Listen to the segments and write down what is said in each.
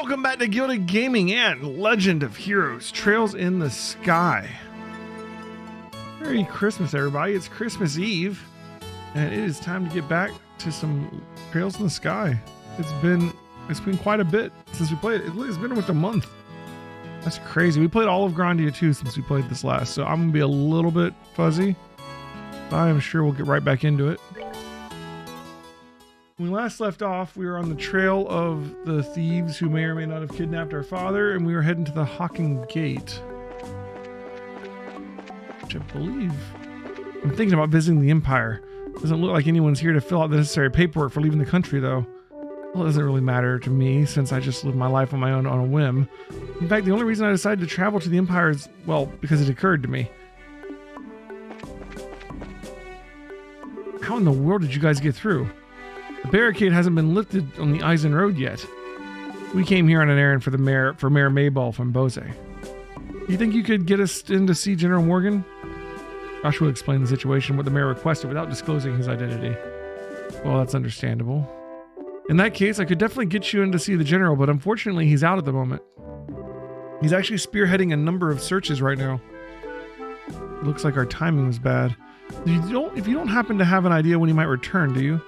Welcome back to Gilded Gaming and Legend of Heroes, Trails in the Sky. Merry Christmas, everybody. It's Christmas Eve, and it is time to get back to some Trails in the Sky. It's been quite a bit since we played it. It's been almost a month. That's crazy. We played all of Grandia 2 since we played this last, so I'm going to be a little bit fuzzy, but I am sure we'll get right back into it. When we last left off, we were on the trail of the thieves who may or may not have kidnapped our father, and we were heading to the Hocking Gate, which I believe... I'm thinking about visiting the Empire. Doesn't look like anyone's here to fill out the necessary paperwork for leaving the country, though. Well, it doesn't really matter to me, since I just live my life on my own on a whim. In fact, the only reason I decided to travel to the Empire is, well, because it occurred to me. How in the world did you guys get through? The barricade hasn't been lifted on the Eisen Road yet. We came here on an errand for Mayor Mayball from Bose. You think you could get us in to see General Morgan? Joshua explained the situation, what the mayor requested, without disclosing his identity. Well, that's understandable. In that case, I could definitely get you in to see the general, but unfortunately he's out at the moment. He's actually spearheading a number of searches right now. It looks like our timing was bad. If you don't happen to have an idea when he might return, do you?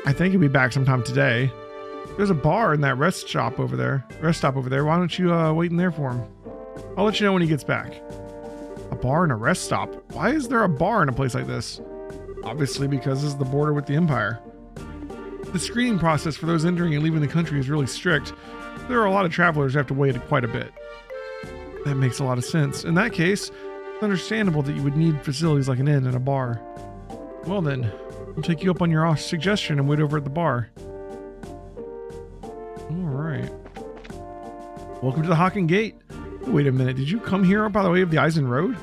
I think he'll be back sometime today. There's a bar in that rest stop over there. Why don't you wait in there for him? I'll let you know when he gets back. A bar and a rest stop? Why is there a bar in a place like this? Obviously because this is the border with the Empire. The screening process for those entering and leaving the country is really strict. There are a lot of travelers who have to wait quite a bit. That makes a lot of sense. In that case, it's understandable that you would need facilities like an inn and a bar. Well then, we'll take you up on your suggestion and wait over at the bar. Alright. Welcome to the Hocking Gate. Wait a minute, did you come here by the way of the Eisen Road?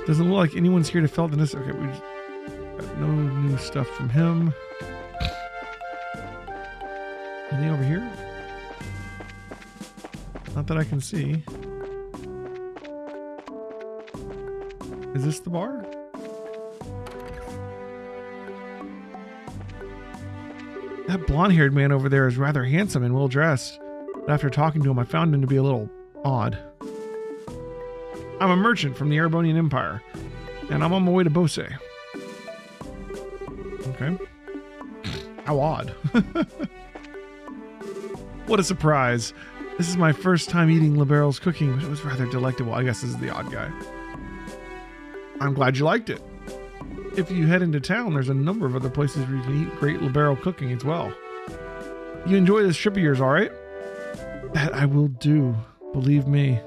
Doesn't look like anyone's here to fill out the necessary... Okay, we just got no new stuff from him. Anything over here? Not that I can see. Is this the bar? That blonde-haired man over there is rather handsome and well-dressed, but after talking to him, I found him to be a little odd. I'm a merchant from the Erebonian Empire, and I'm on my way to Bose. Okay. How odd. What a surprise. This is my first time eating Liberal's cooking, but it was rather delectable. I guess this is the odd guy. I'm glad you liked it. If you head into town, there's a number of other places where you can eat great Liberal cooking as well. You enjoy this trip of yours, alright? That I will do, believe me.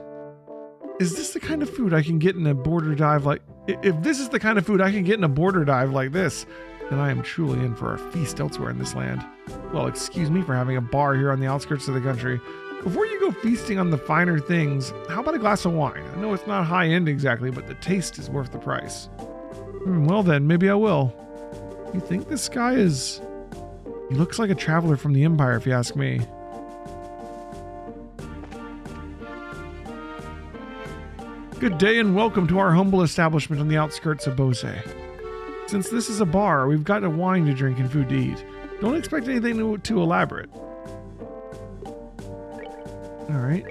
Is this the kind of food I can get in a border dive like... If this is the kind of food I can get in a border dive like this, then I am truly in for a feast elsewhere in this land. Well, excuse me for having a bar here on the outskirts of the country. Before you go feasting on the finer things, how about a glass of wine? I know it's not high-end exactly, but the taste is worth the price. Well then, maybe I will. You think this guy is... He looks like a traveler from the Empire, if you ask me. Good day and welcome to our humble establishment on the outskirts of Bose. Since this is a bar, we've got a wine to drink and food to eat. Don't expect anything too elaborate. Alright.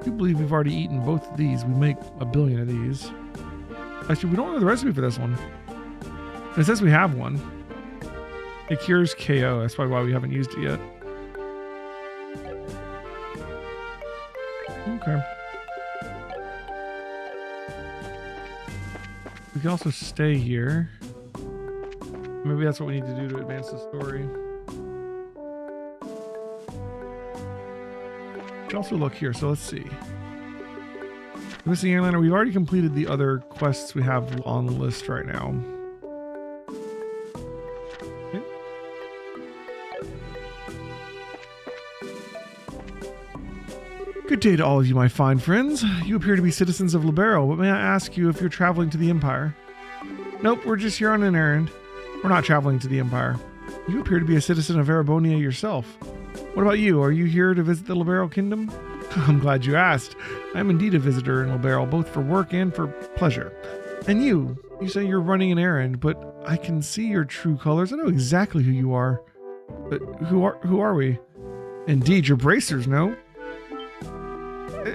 I do believe we've already eaten both of these. We make a billion of these. Actually, we don't know the recipe for this one. It says we have one. It cures KO. That's probably why we haven't used it yet. Okay. We can also stay here. Maybe that's what we need to do to advance the story. We can also look here, so let's see. The missing airliner, we've already completed the other quests we have on the list right now. Okay. Good day to all of you, my fine friends. You appear to be citizens of Libero, but may I ask you if you're traveling to the Empire? Nope, we're just here on an errand. We're not traveling to the Empire. You appear to be a citizen of Erebonia yourself. What about you? Are you here to visit the Libero Kingdom? I'm glad you asked. I am indeed a visitor in Libero, both for work and for pleasure. And you say you're running an errand, but I can see your true colors. I know exactly who you are. But who are we? Indeed, you're bracers, no?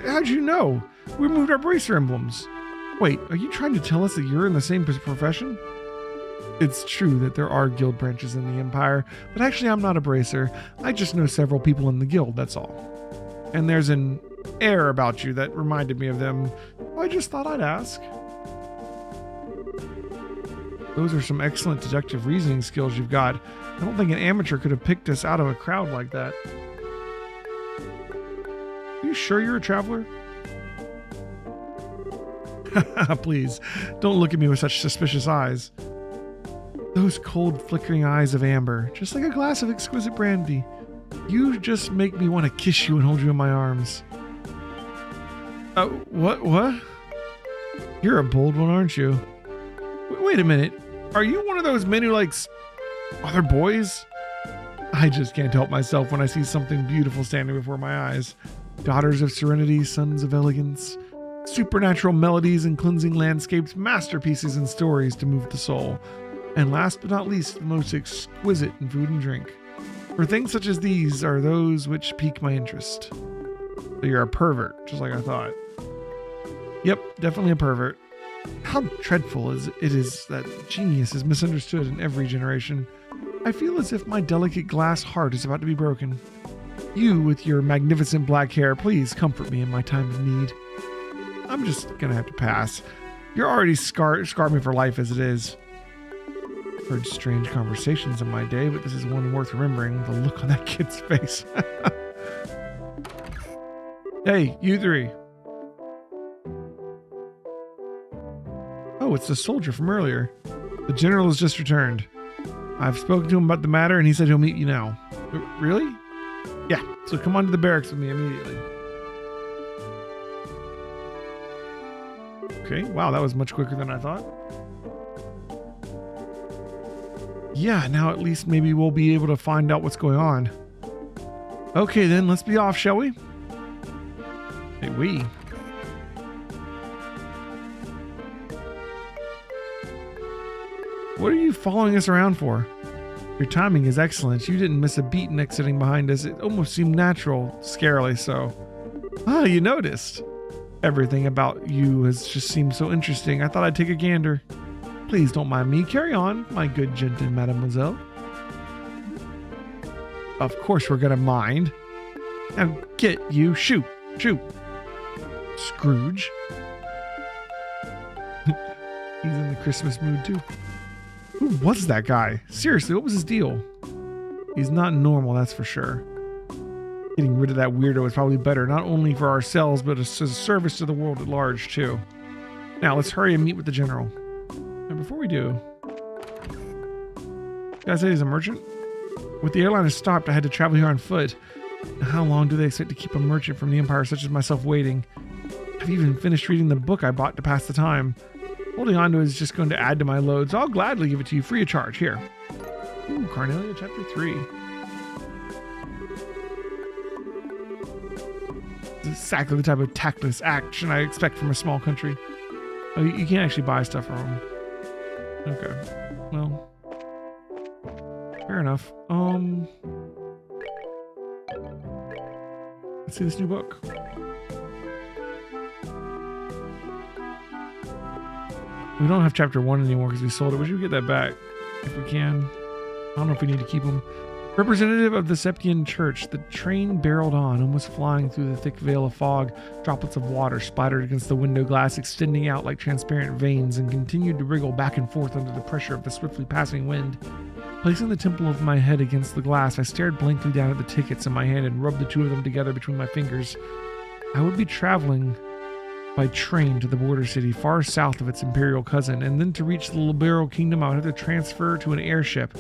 How'd you know? We moved our bracer emblems. Wait, are you trying to tell us that you're in the same profession? It's true that there are guild branches in the Empire, but actually I'm not a bracer. I just know several people in the guild, that's all. And there's an air about you that reminded me of them. I just thought I'd ask. Those are some excellent deductive reasoning skills you've got. I don't think an amateur could have picked us out of a crowd like that. Are you sure you're a traveler? Please, don't look at me with such suspicious eyes. Those cold, flickering eyes of amber, just like a glass of exquisite brandy. You just make me want to kiss you and hold you in my arms. What? You're a bold one, aren't you? Wait a minute. Are you one of those men who likes other boys? I just can't help myself when I see something beautiful standing before my eyes. Daughters of serenity, sons of elegance, supernatural melodies and cleansing landscapes, masterpieces and stories to move the soul. And last but not least, the most exquisite in food and drink. For things such as these are those which pique my interest. So you're a pervert, just like I thought. Yep, definitely a pervert. How dreadful it is that genius is misunderstood in every generation. I feel as if my delicate glass heart is about to be broken. You, with your magnificent black hair, please comfort me in my time of need. I'm just gonna have to pass. You're already scarred me for life as it is. Heard strange conversations in my day, but this is one worth remembering. The look on that kid's face. Hey, you three. Oh, it's the soldier from earlier. The general has just returned. I've spoken to him about the matter, and he said he'll meet you now. Really? Yeah, so come on to the barracks with me immediately. Okay, wow, that was much quicker than I thought. Yeah, now at least maybe we'll be able to find out what's going on. Okay then, let's be off, shall we? Hey, we. What are you following us around for? Your timing is excellent. You didn't miss a beat exiting behind us. It almost seemed natural, scarily so. Ah, you noticed. Everything about you has just seemed so interesting. I thought I'd take a gander. Please don't mind me. Carry on, my good gentle mademoiselle. Of course we're gonna mind. Now get you. Shoot. Scrooge. He's in the Christmas mood too. Who was that guy? Seriously, what was his deal? He's not normal, that's for sure. Getting rid of that weirdo is probably better, not only for ourselves, but as a service to the world at large, too. Now, let's hurry and meet with the general. And before we do... Guys say he's a merchant? With the airline has stopped, I had to travel here on foot. How long do they expect to keep a merchant from the Empire such as myself waiting? I've even finished reading the book I bought to pass the time. Holding on to it is just going to add to my load, so I'll gladly give it to you free of charge. Here. Ooh, Carnelia, Chapter 3. This is exactly the type of tactless action I expect from a small country. Oh, you can't actually buy stuff from them. Okay. Well. Fair enough. Let's see this new book. We don't have chapter 1 anymore because we sold it. We should get that back if we can. I don't know if we need to keep them. Representative of the Septian Church, the train barreled on, almost flying through the thick veil of fog. Droplets of water splattered against the window glass, extending out like transparent veins, and continued to wriggle back and forth under the pressure of the swiftly passing wind. Placing the temple of my head against the glass, I stared blankly down at the tickets in my hand and rubbed the two of them together between my fingers. I would be traveling by train to the border city far south of its imperial cousin, and then to reach the Liberal Kingdom I would have to transfer to an airship.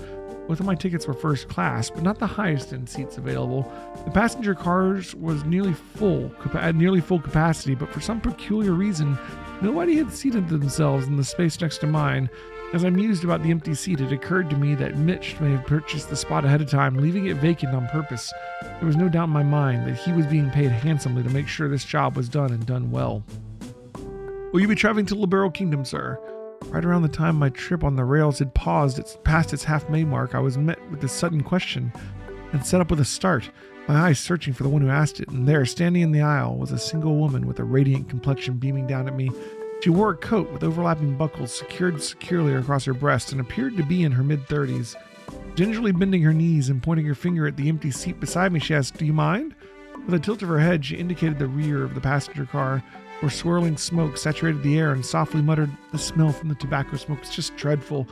Both of my tickets were first class, but not the highest end seats available. The passenger cars was nearly full capacity, but for some peculiar reason, nobody had seated themselves in the space next to mine. As I mused about the empty seat, it occurred to me that Mitch may have purchased the spot ahead of time, leaving it vacant on purpose. There was no doubt in my mind that he was being paid handsomely to make sure this job was done and done well. Will you be traveling to Liberal Kingdom, sir? Right around the time my trip on the rails had paused past its half-May mark, I was met with this sudden question and set up with a start, my eyes searching for the one who asked it, and there, standing in the aisle, was a single woman with a radiant complexion beaming down at me. She wore a coat with overlapping buckles secured securely across her breast and appeared to be in her mid-30s. Gingerly bending her knees and pointing her finger at the empty seat beside me, she asked, "Do you mind?" With a tilt of her head, she indicated the rear of the passenger car, where swirling smoke saturated the air, and softly muttered, "The smell from the tobacco smoke is just dreadful."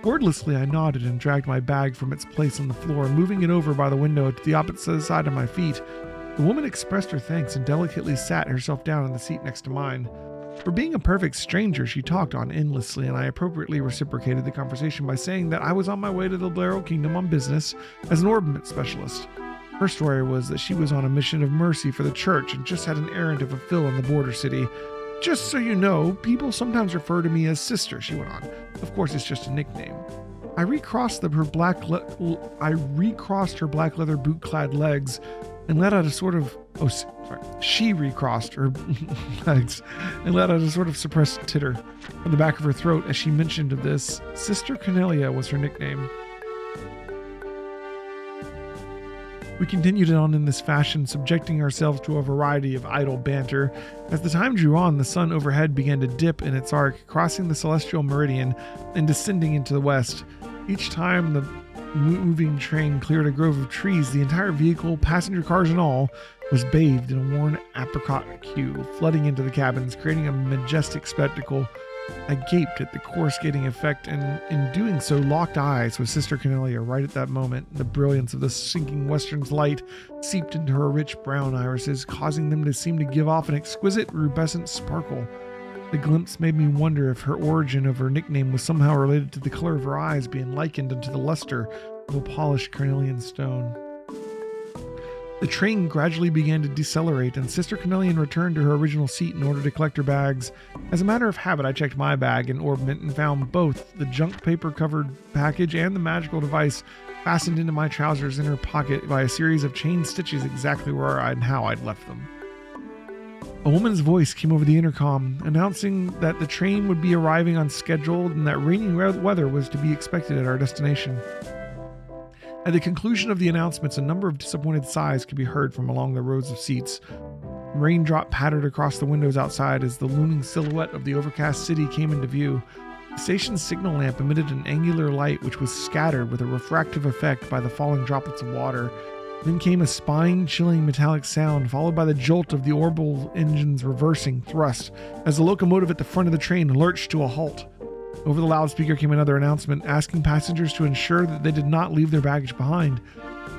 Wordlessly, I nodded and dragged my bag from its place on the floor, moving it over by the window to the opposite side of my feet. The woman expressed her thanks and delicately sat herself down in the seat next to mine. For being a perfect stranger, she talked on endlessly, and I appropriately reciprocated the conversation by saying that I was on my way to the Blaireau Kingdom on business as an orbment specialist. Her story was that she was on a mission of mercy for the church and just had an errand to fulfill in the border city. "Just so you know, people sometimes refer to me as Sister," she went on. "Of course, it's just a nickname." I recrossed her black leather boot-clad legs and let out a sort of... She recrossed her legs and let out a sort of suppressed titter from the back of her throat as she mentioned of this. Sister Cornelia was her nickname. We continued on in this fashion, subjecting ourselves to a variety of idle banter. As the time drew on, the sun overhead began to dip in its arc, crossing the celestial meridian and descending into the west. Each time the moving train cleared a grove of trees, the entire vehicle, passenger cars and all, was bathed in a warm apricot hue, flooding into the cabins, creating a majestic spectacle. I gaped at the coruscating effect, and in doing so locked eyes with Sister Cornelia right at that moment. The brilliance of the sinking western's light seeped into her rich brown irises, causing them to seem to give off an exquisite rubescent sparkle. The glimpse made me wonder if her origin of her nickname was somehow related to the color of her eyes being likened unto the luster of a polished carnelian stone. The train gradually began to decelerate, and Sister Cornelian returned to her original seat in order to collect her bags. As a matter of habit, I checked my bag and orbment and found both the junk paper-covered package and the magical device fastened into my trousers in her pocket by a series of chain stitches exactly where and how I'd left them. A woman's voice came over the intercom, announcing that the train would be arriving on schedule and that rainy weather was to be expected at our destination. At the conclusion of the announcements, a number of disappointed sighs could be heard from along the rows of seats. Raindrop pattered across the windows outside as the looming silhouette of the overcast city came into view. The station's signal lamp emitted an angular light which was scattered with a refractive effect by the falling droplets of water. Then came a spine-chilling metallic sound, followed by the jolt of the orbital engine's reversing thrust as the locomotive at the front of the train lurched to a halt. Over the loudspeaker came another announcement asking passengers to ensure that they did not leave their baggage behind.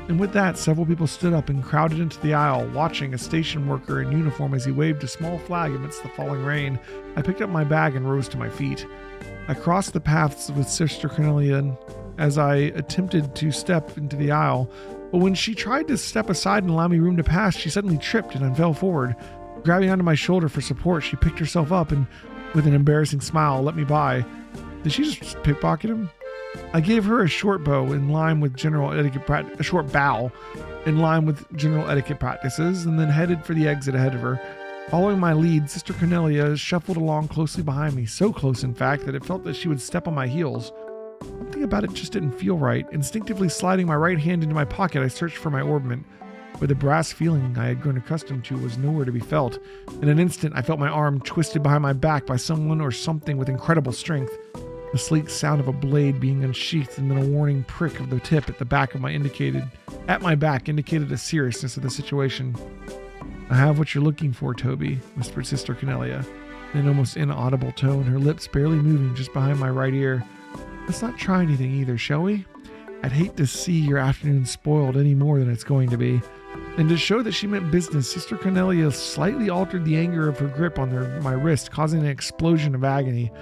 And with that, several people stood up and crowded into the aisle, watching a station worker in uniform as he waved a small flag amidst the falling rain. I picked up my bag and rose to my feet. I crossed the paths with Sister Cornelia as I attempted to step into the aisle, but when she tried to step aside and allow me room to pass, she suddenly tripped and I fell forward. Grabbing onto my shoulder for support, she picked herself up and, with an embarrassing smile, let me by. Did she just pickpocket him? I gave her a short bow in line with general etiquette practices, and then headed for the exit ahead of her. Following my lead, Sister Cornelia shuffled along closely behind me, so close in fact that it felt that she would step on my heels. Something about it just didn't feel right. Instinctively sliding my right hand into my pocket, I searched for my orbment, where the brass feeling I had grown accustomed to was nowhere to be felt. In an instant, I felt my arm twisted behind my back by someone or something with incredible strength. The sleek sound of a blade being unsheathed and then a warning prick of the tip at the back of my back indicated the seriousness of the situation. "I have what you're looking for, Toby," whispered Sister Cornelia, in an almost inaudible tone, her lips barely moving just behind my right ear. "Let's not try anything either, shall we? I'd hate to see your afternoon spoiled any more than it's going to be." And to show that she meant business, Sister Cornelia slightly altered the anger of her grip on my wrist, causing an explosion of agony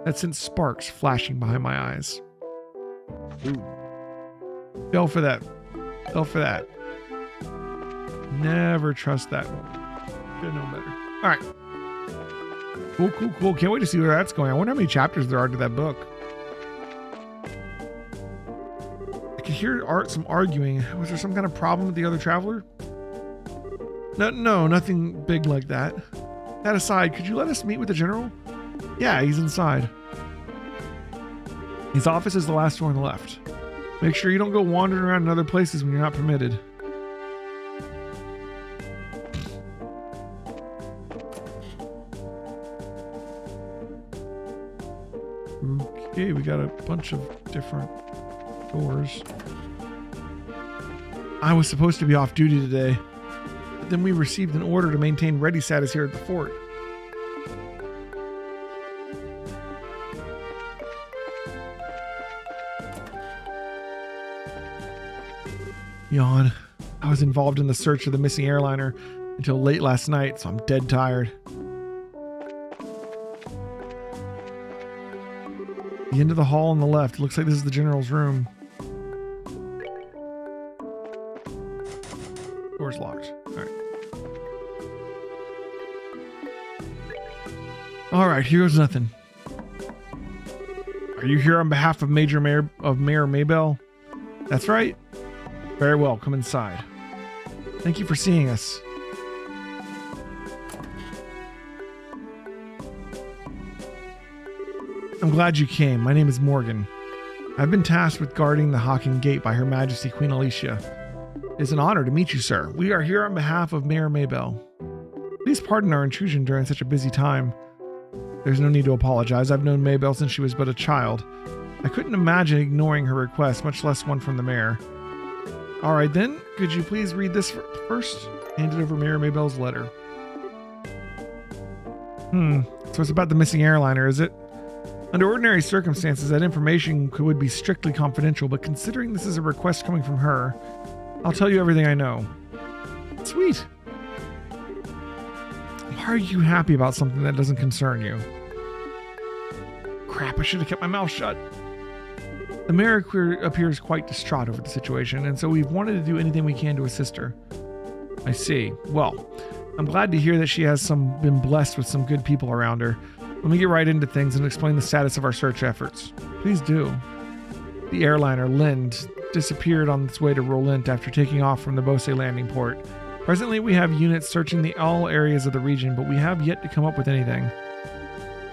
that sent sparks flashing behind my eyes. Ooh. Fell for that. Never trust that one. Should've known better. All right. Cool. Can't wait to see where that's going. I wonder how many chapters there are to that book. I could hear some arguing. Was there some kind of problem with the other traveler? No, nothing big like that. That aside, could you let us meet with the general? Yeah, he's inside. His office is the last door on the left. Make sure you don't go wandering around in other places when you're not permitted. Okay, we got a bunch of different doors. I was supposed to be off duty today, but then we received an order to maintain ready status here at the fort. Yawn. I was involved in the search of the missing airliner until late last night, so I'm dead tired. The end of the hall on the left. Looks like this is the general's room. Door's locked. Alright. Alright, here goes nothing. Are you here on behalf of Mayor Maybell? That's right. Very well, come inside. Thank you for seeing us. I'm glad you came. My name is Morgan. I've been tasked with guarding the Hawking Gate by Her Majesty Queen Alicia. It is an honor to meet you, sir. We are here on behalf of Mayor Maybell. Please pardon our intrusion during such a busy time. There's no need to apologize. I've known Maybell since she was but a child. I couldn't imagine ignoring her request, much less one from the mayor. Alright then, could you please read this first? Handed over Mayor Maybell's letter. So it's about the missing airliner, is it? Under ordinary circumstances, that information would be strictly confidential, but considering this is a request coming from her, I'll tell you everything I know. Sweet. Why are you happy about something that doesn't concern you? Crap, I should have kept my mouth shut. The mayor appears quite distraught over the situation, and so we've wanted to do anything we can to assist her. I see. Well, I'm glad to hear that she has been blessed with some good people around her. Let me get right into things and explain the status of our search efforts. Please do. The airliner, Lind, disappeared on its way to Rolent after taking off from the Bose landing port. Presently, we have units searching all areas of the region, but we have yet to come up with anything.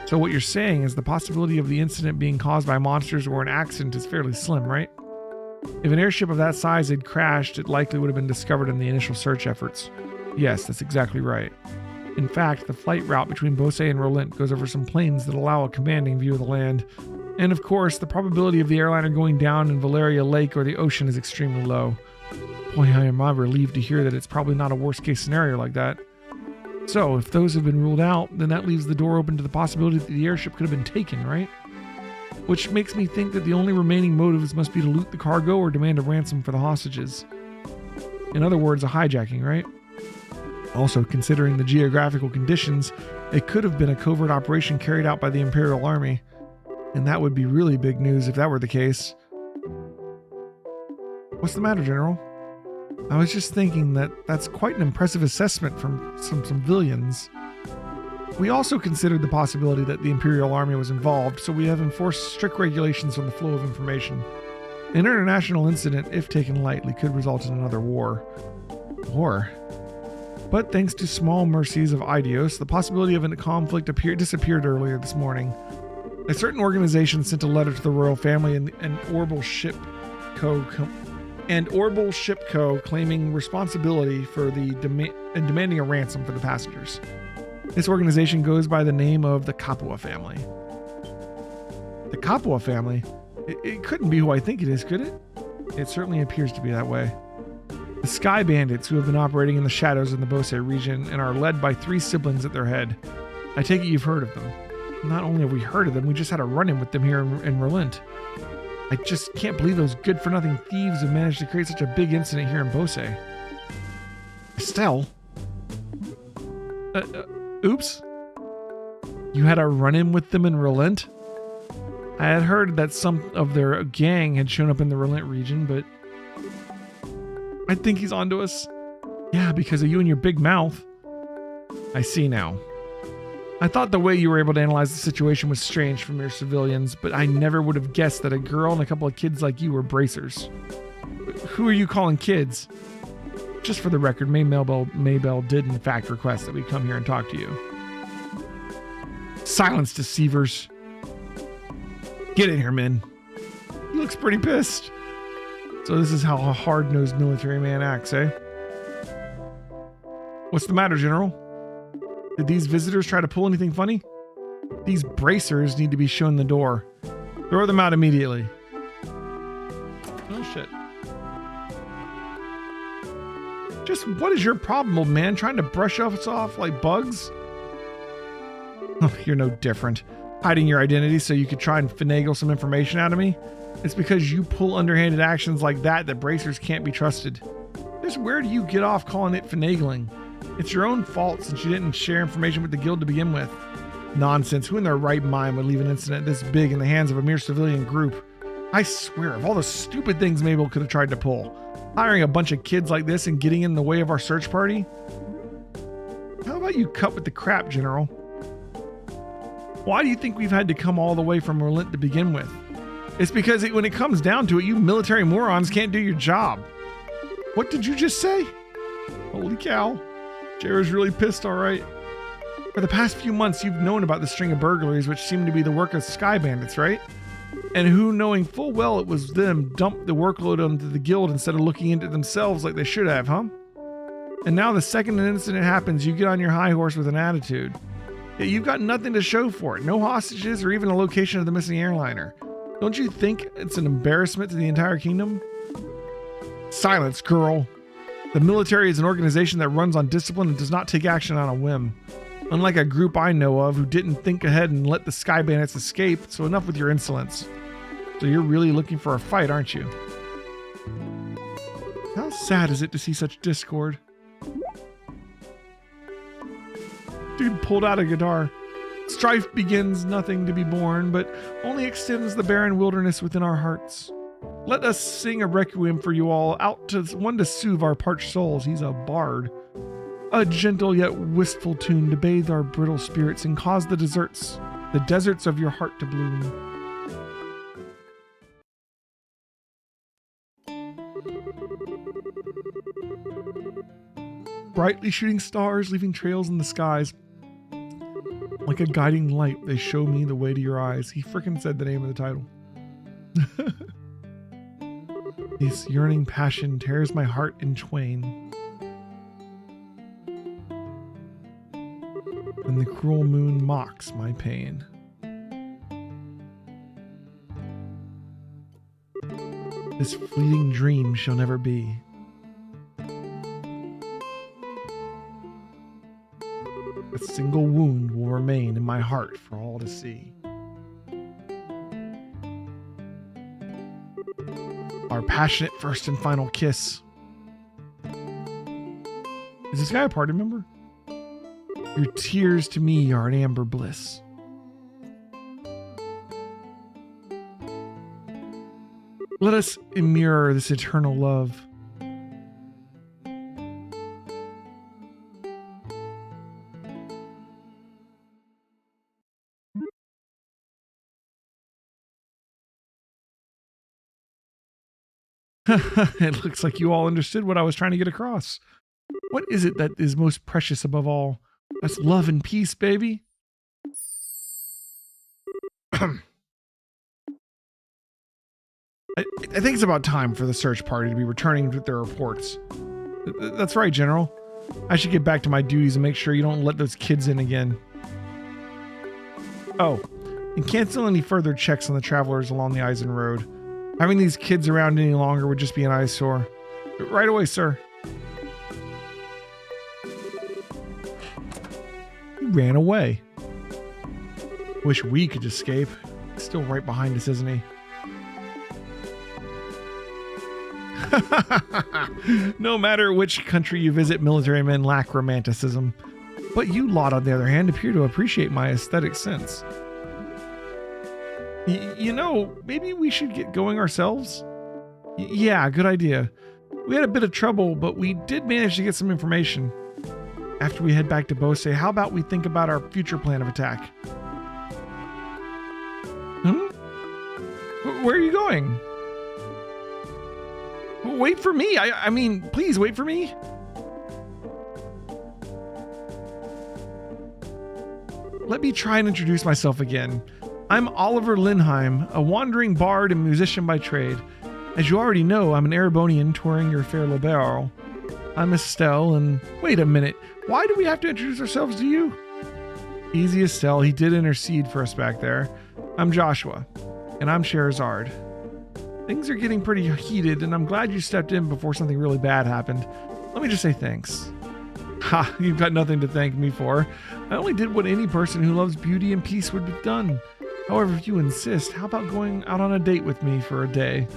So what you're saying is the possibility of the incident being caused by monsters or an accident is fairly slim, right? If an airship of that size had crashed, it likely would have been discovered in the initial search efforts. Yes, that's exactly right. In fact, the flight route between Bose and Rolent goes over some plains that allow a commanding view of the land. And of course, the probability of the airliner going down in Valeria Lake or the ocean is extremely low. Boy, I am relieved to hear that it's probably not a worst-case scenario like that. So, if those have been ruled out, then that leaves the door open to the possibility that the airship could have been taken, right? Which makes me think that the only remaining motives must be to loot the cargo or demand a ransom for the hostages. In other words, a hijacking, right? Also, considering the geographical conditions, it could have been a covert operation carried out by the Imperial Army. And that would be really big news if that were the case. What's the matter, General? I was just thinking that that's quite an impressive assessment from some civilians. We also considered the possibility that the Imperial Army was involved, so we have enforced strict regulations on the flow of information. An international incident, if taken lightly, could result in another war. War? But thanks to small mercies of Idios, the possibility of a conflict disappeared earlier this morning. A certain organization sent a letter to the royal family and Orbital Ship Co. claiming responsibility for and demanding a ransom for the passengers. This organization goes by the name of the Capua family. The Capua family? It couldn't be who I think it is, could it? It certainly appears to be that way. The Sky Bandits, who have been operating in the shadows in the Bose region and are led by 3 siblings at their head. I take it you've heard of them. Not only have we heard of them, we just had a run-in with them here in Rolent. I just can't believe those good-for-nothing thieves have managed to create such a big incident here in Bose. Estelle? Oops. You had a run-in with them in Rolent? I had heard that some of their gang had shown up in the Rolent region, but I think he's onto us. Yeah, because of you and your big mouth. I see now. I thought the way you were able to analyze the situation was strange from your civilians, but I never would have guessed that a girl and a couple of kids like you were bracers. Who are you calling kids? Just for the record, Maybell did in fact request that we come here and talk to you. Silence, deceivers. Get in here, men. He looks pretty pissed. So this is how a hard-nosed military man acts, eh? What's the matter, General? Did these visitors try to pull anything funny? These bracers need to be shown the door. Throw them out immediately. Oh, shit. Just what is your problem, old man? Trying to brush us off like bugs? Oh, you're no different. Hiding your identity so you could try and finagle some information out of me? It's because you pull underhanded actions like that bracers can't be trusted. Just where do you get off calling it finagling? It's your own fault since you didn't share information with the guild to begin with. Nonsense. Who in their right mind would leave an incident this big in the hands of a mere civilian group? I swear, of all the stupid things Mabel could have tried to pull, hiring a bunch of kids like this and getting in the way of our search party? How about you cut with the crap, General? Why do you think we've had to come all the way from Merlin to begin with? It's because when it comes down to it, you military morons can't do your job. What did you just say? Holy cow. Jared's really pissed, all right. For the past few months, you've known about the string of burglaries which seem to be the work of sky bandits, right? And who, knowing full well it was them, dumped the workload onto the guild instead of looking into it themselves like they should have, huh? And now the second an incident happens, you get on your high horse with an attitude. Yet you've got nothing to show for it. No hostages or even a location of the missing airliner. Don't you think it's an embarrassment to the entire kingdom? Silence, girl. The military is an organization that runs on discipline and does not take action on a whim. Unlike a group I know of who didn't think ahead and let the sky bandits escape, so enough with your insolence. So you're really looking for a fight, aren't you? How sad is it to see such discord? Dude pulled out a guitar. Strife begins nothing to be born, but only extends the barren wilderness within our hearts. Let us sing a requiem for you all, out to one to soothe our parched souls. He's a bard. A gentle yet wistful tune to bathe our brittle spirits and cause the deserts of your heart to bloom. Brightly shooting stars, leaving trails in the skies. Like a guiding light, they show me the way to your eyes. He frickin' said the name of the title. This yearning passion tears my heart in twain. And the cruel moon mocks my pain. This fleeting dream shall never be. A single wound will remain in my heart for all to see. Our passionate first and final kiss. Is this guy a party member? Your tears to me are an amber bliss. Let us immure this eternal love. It looks like you all understood what I was trying to get across. What is it that is most precious above all? That's love and peace, baby. I think it's about time for the search party to be returning with their reports. That's right, General. I should get back to my duties and make sure you don't let those kids in again. Oh, and cancel any further checks on the travelers along the Eisen Road. Having these kids around any longer would just be an eyesore. Right away, sir. He ran away. Wish we could escape. He's still right behind us, isn't he? No matter which country you visit, military men lack romanticism. But you lot, on the other hand, appear to appreciate my aesthetic sense. You know, maybe we should get going ourselves? Yeah, good idea. We had a bit of trouble, but we did manage to get some information. After we head back to Bose, how about we think about our future plan of attack? Where are you going? Wait for me. I mean, please wait for me. Let me try and introduce myself again. I'm Oliver Lindheim, a wandering bard and musician by trade. As you already know, I'm an Erebonian touring your fair Liberal. I'm Estelle, and wait a minute, why do we have to introduce ourselves to you? Easy, Estelle, he did intercede for us back there. I'm Joshua, and I'm Scheherazade. Things are getting pretty heated, and I'm glad you stepped in before something really bad happened. Let me just say thanks. Ha, you've got nothing to thank me for. I only did what any person who loves beauty and peace would have done. However, if you insist, how about going out on a date with me for a day?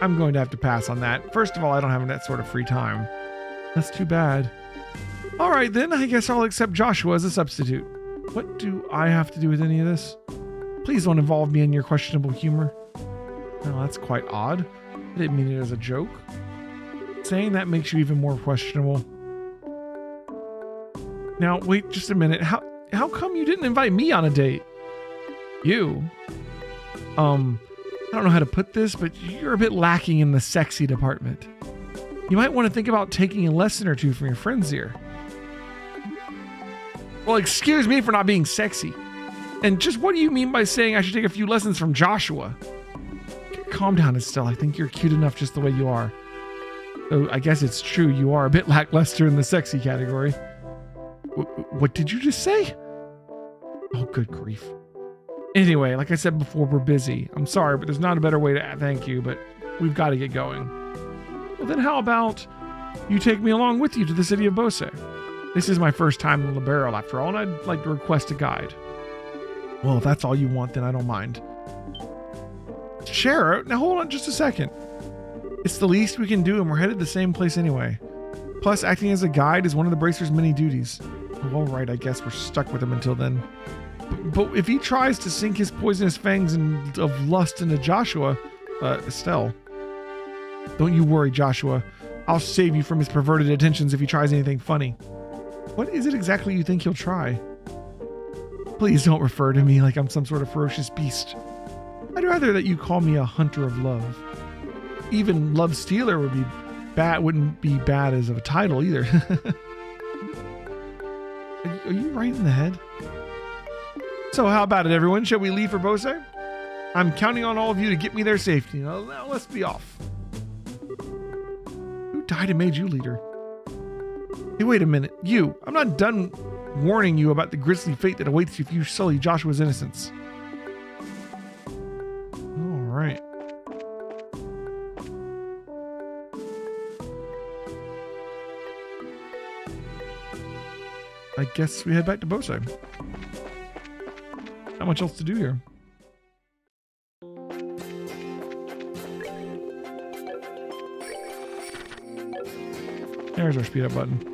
I'm going to have to pass on that. First of all, I don't have that sort of free time. That's too bad. All right, then, I guess I'll accept Joshua as a substitute. What do I have to do with any of this? Please don't involve me in your questionable humor. Well, that's quite odd. I didn't mean it as a joke. Saying that makes you even more questionable. Now, wait just a minute. How come you didn't invite me on a date? You? I don't know how to put this, but you're a bit lacking in the sexy department. You might want to think about taking a lesson or two from your friends here. Well, excuse me for not being sexy. And just what do you mean by saying I should take a few lessons from Joshua? Calm down, Estelle. I think you're cute enough just the way you are. Though I guess it's true you are a bit lackluster in the sexy category. What did you just say? Oh, good grief. Anyway, like I said before, we're busy. I'm sorry, but there's not a better way to thank you, but we've got to get going. Well, then how about you take me along with you to the city of Bose? This is my first time in Liberal, after all, and I'd like to request a guide. Well, if that's all you want, then I don't mind. Share? Now hold on just a second. It's the least we can do, and we're headed the same place anyway. Plus, acting as a guide is one of the Bracer's many duties. Well, all right, I guess we're stuck with him until then. But if he tries to sink his poisonous fangs of lust into Joshua, Estelle. Don't you worry, Joshua. I'll save you from his perverted intentions if he tries anything funny. What is it exactly you think he'll try? Please don't refer to me like I'm some sort of ferocious beast. I'd rather that you call me a hunter of love. Even love stealer wouldn't be bad as a title either. Are you right in the head? So how about it, everyone? Shall we leave for Bose? I'm counting on all of you to get me there safely. Now let's be off. Who died and made you leader? Hey, wait a minute. I'm not done warning you about the grisly fate that awaits you if you sully Joshua's innocence. All right. I guess we head back to Bose. Not much else to do here. There's our speed up button.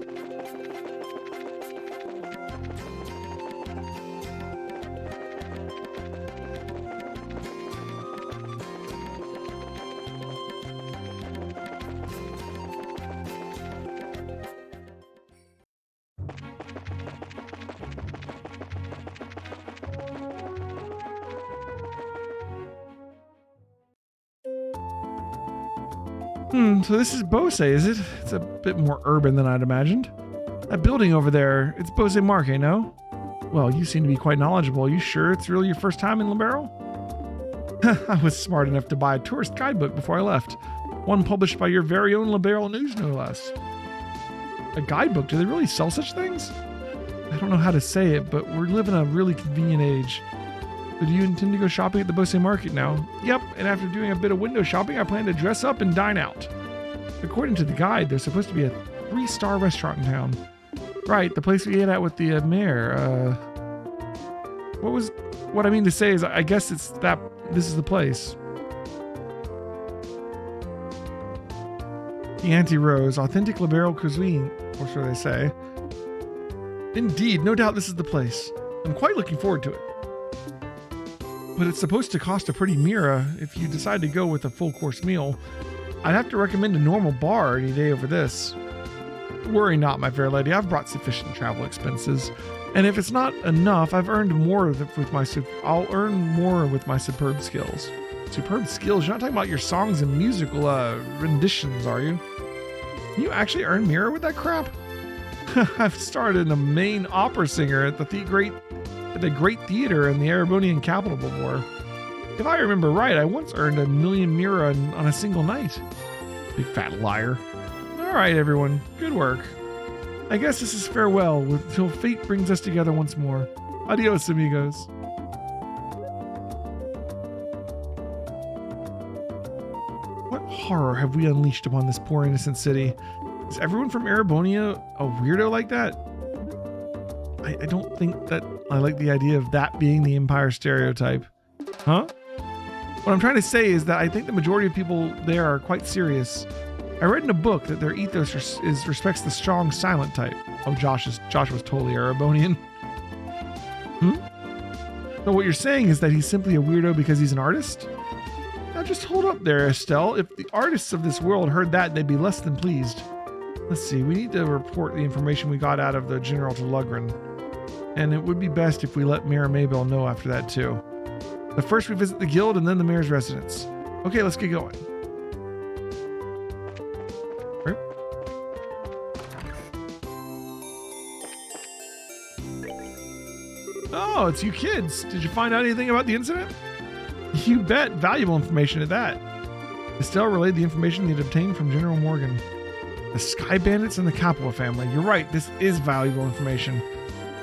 So this is Bose, is it? It's a bit more urban than I'd imagined. That building over there, it's Bose Market, no? Well, you seem to be quite knowledgeable. Are you sure it's really your first time in Liberal? I was smart enough to buy a tourist guidebook before I left. One published by your very own Liberal News, no less. A guidebook? Do they really sell such things? I don't know how to say it, but we're living a really convenient age. So do you intend to go shopping at the Bose Market now? Yep, and after doing a bit of window shopping, I plan to dress up and dine out. According to the guide, there's supposed to be a 3-star restaurant in town. Right, the place we ate at with the mayor. What I mean to say is, I guess this is the place. The Auntie Rose, authentic Liberal cuisine, or so they say. Indeed, no doubt this is the place. I'm quite looking forward to it. But it's supposed to cost a pretty mira if you decide to go with a full course meal. I'd have to recommend a normal bar any day over this. Worry not, my fair lady. I've brought sufficient travel expenses. And if it's not enough, I've earned more I'll earn more with my superb skills. Superb skills? You're not talking about your songs and musical renditions, are you? Can you actually earn mira with that crap? I've started a main opera singer at the great at the great theater in the Erebonian capital before. If I remember right, I once earned 1,000,000 mira on a single night. Big fat liar. All right, everyone. Good work. I guess this is farewell until fate brings us together once more. Adios, amigos. What horror have we unleashed upon this poor innocent city? Is everyone from Erebonia a weirdo like that? I don't think that I like the idea of that being the Empire stereotype. Huh? What I'm trying to say is that I think the majority of people there are quite serious. I read in a book that their ethos respects the strong, silent type. Oh, Josh was totally Erebonian. So what you're saying is that he's simply a weirdo because he's an artist? Now just hold up there, Estelle. If the artists of this world heard that, they'd be less than pleased. Let's see, we need to report the information we got out of the General to Lugren. And it would be best if we let Mayor Maybell know after that too. But first we visit the guild and then the mayor's residence. Okay, let's get going. Right. Oh, it's you kids. Did you find out anything about the incident? You bet. Valuable information at that. Estelle relayed the information they'd obtained from General Morgan. The Sky Bandits and the Capua family. You're right, this is valuable information.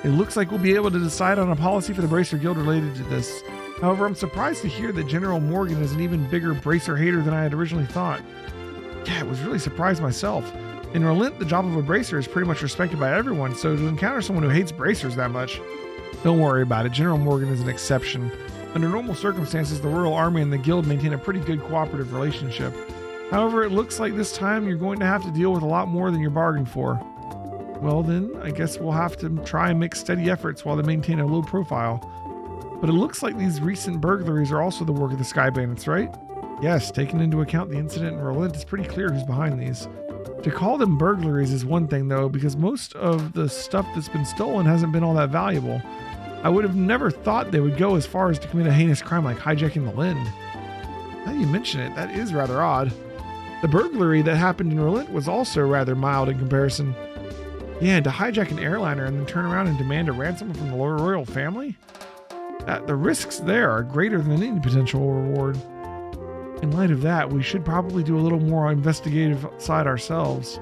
It looks like we'll be able to decide on a policy for the Bracer Guild related to this. However, I'm surprised to hear that General Morgan is an even bigger Bracer hater than I had originally thought. Yeah, I was really surprised myself. In Relent, the job of a Bracer is pretty much respected by everyone, so to encounter someone who hates Bracers that much, don't worry about it. General Morgan is an exception. Under normal circumstances, the Royal Army and the Guild maintain a pretty good cooperative relationship. However, it looks like this time you're going to have to deal with a lot more than you bargained for. Well then, I guess we'll have to try and make steady efforts while they maintain a low profile. But it looks like these recent burglaries are also the work of the Sky Bandits, right? Yes, taking into account the incident in Relent, it's pretty clear who's behind these. To call them burglaries is one thing though, because most of the stuff that's been stolen hasn't been all that valuable. I would have never thought they would go as far as to commit a heinous crime like hijacking the Lind. Now you mention it, that is rather odd. The burglary that happened in Relent was also rather mild in comparison. Yeah, to hijack an airliner and then turn around and demand a ransom from the royal family? The risks there are greater than any potential reward. In light of that, we should probably do a little more investigative side ourselves.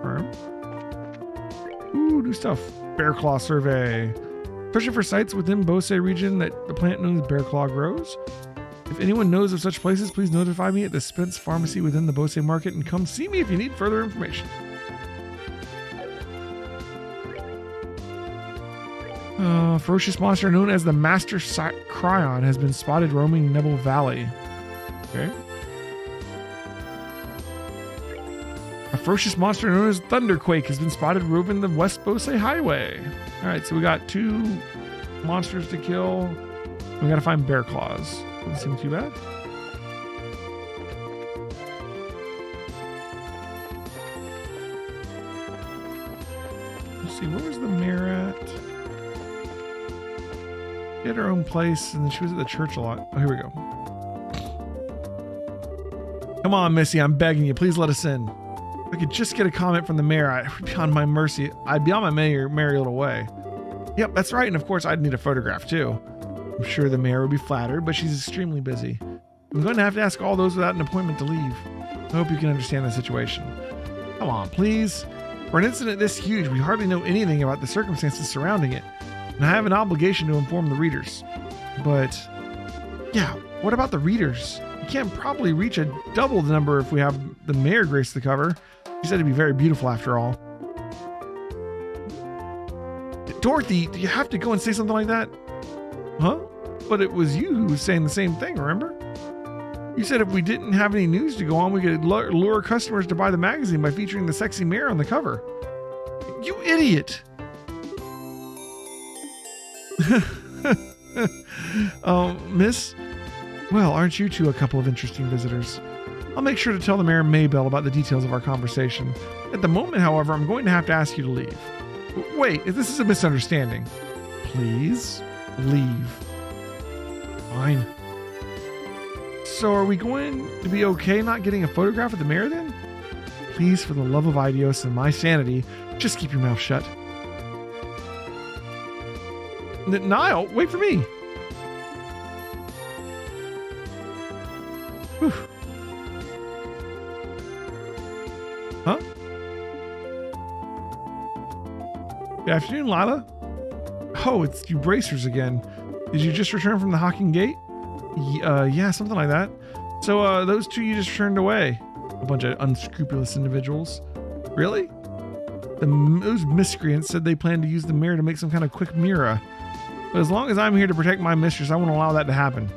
Alright. Ooh, new stuff. Bear Claw survey. Searching for sites within Bose region that the plant known as Bear Claw grows. If anyone knows of such places, please notify me at the Spence Pharmacy within the Bose market and come see me if you need further information. Ferocious monster known as the Master Cryon has been spotted roaming Nebel Valley. Okay. A ferocious monster known as Thunderquake has been spotted roving the West Bose Highway. Alright, so we got 2 monsters to kill. We gotta find Bear Claws. Doesn't seem too bad. Let's see, where was the mayor at? She had her own place, and then she was at the church a lot. Oh, here we go. Come on, Missy, I'm begging you. Please let us in. If I could just get a comment from the mayor, I'd be on my mercy. I'd be on my merry little way. Yep, that's right, and of course, I'd need a photograph, too. I'm sure the mayor would be flattered, but she's extremely busy. I'm going to have to ask all those without an appointment to leave. I hope you can understand the situation. Come on, please. For an incident this huge, we hardly know anything about the circumstances surrounding it, and I have an obligation to inform the readers. But, yeah, what about the readers? You can't probably reach a double the number if we have the mayor grace the cover. She said it'd be very beautiful after all. Dorothy, do you have to go and say something like that? Huh? But it was you who was saying the same thing, remember? You said if we didn't have any news to go on, we could lure customers to buy the magazine by featuring the sexy mayor on the cover. You idiot! Miss? Well, aren't you two a couple of interesting visitors? I'll make sure to tell the Mayor Maybell about the details of our conversation. At the moment, however, I'm going to have to ask you to leave. Wait, if this is a misunderstanding. Please leave. Fine. So are we going to be okay not getting a photograph of the mayor then? Please, for the love of Idios and my sanity, just keep your mouth shut. Niall, wait for me. Whew. Huh? Good afternoon, Lila. Oh, it's you bracers again. Did you just return from the Hawking Gate? Yeah, something like that. So, those two you just turned away. A bunch of unscrupulous individuals. Really? Those miscreants said they planned to use the mirror to make some kind of quick mirror. But as long as I'm here to protect my mistress, I won't allow that to happen.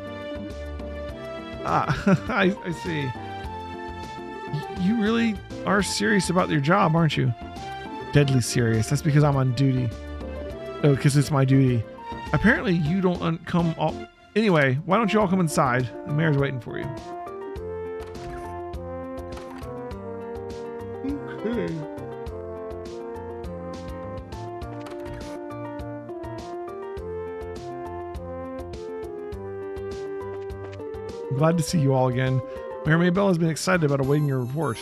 Ah, I see. You really are serious about your job, aren't you? Deadly serious. That's because I'm on duty. Oh, because it's my duty. Apparently you don't come all... Anyway, why don't you all come inside? The mayor's waiting for you. Okay. I'm glad to see you all again. Mayor Maybell has been excited about awaiting your report.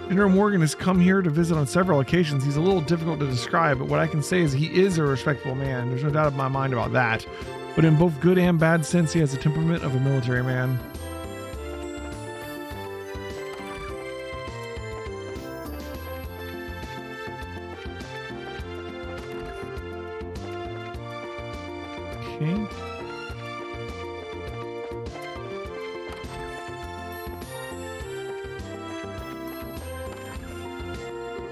General Morgan has come here to visit on several occasions. He's a little difficult to describe, but what I can say is he is a respectable man. There's no doubt in my mind about that. But in both good and bad sense, he has the temperament of a military man. Okay.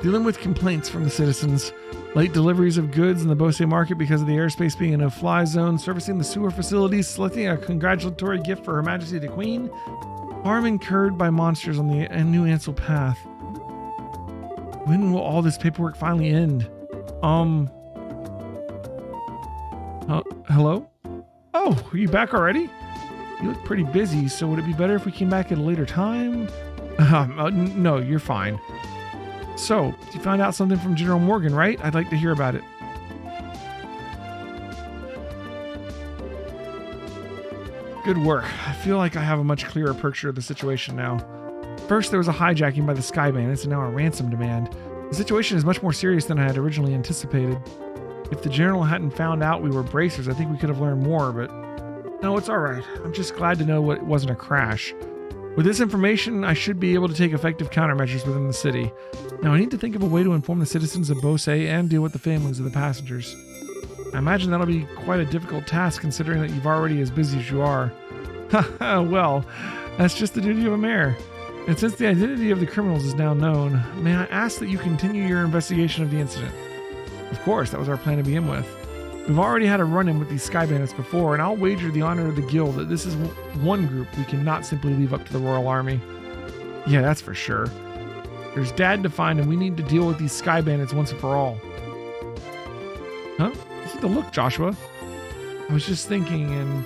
Dealing with complaints from the citizens, late deliveries of goods in the Bose market because of the airspace being a no-fly zone, servicing the sewer facilities, selecting a congratulatory gift for Her Majesty the Queen, harm incurred by monsters on the New Ansel path. When will all this paperwork finally end? Hello? Oh, are you back already? You look pretty busy, so would it be better if we came back at a later time? No, you're fine. So, you found out something from General Morgan, right? I'd like to hear about it. Good work. I feel like I have a much clearer picture of the situation now. First, there was a hijacking by the Sky Bandits and now a ransom demand. The situation is much more serious than I had originally anticipated. If the General hadn't found out we were bracers, I think we could have learned more, but... No, it's alright. I'm just glad to know it wasn't a crash. With this information, I should be able to take effective countermeasures within the city. Now, I need to think of a way to inform the citizens of Bose and deal with the families of the passengers. I imagine that'll be quite a difficult task considering that you're already as busy as you are. Well, that's just the duty of a mayor. And since the identity of the criminals is now known, may I ask that you continue your investigation of the incident? Of course, that was our plan to begin with. We've already had a run-in with these Sky Bandits before, and I'll wager the honor of the guild that this is one group we cannot simply leave up to the Royal Army. Yeah, that's for sure. There's Dad to find, and we need to deal with these Sky Bandits once and for all. Huh? Look at the look, Joshua. I was just thinking, and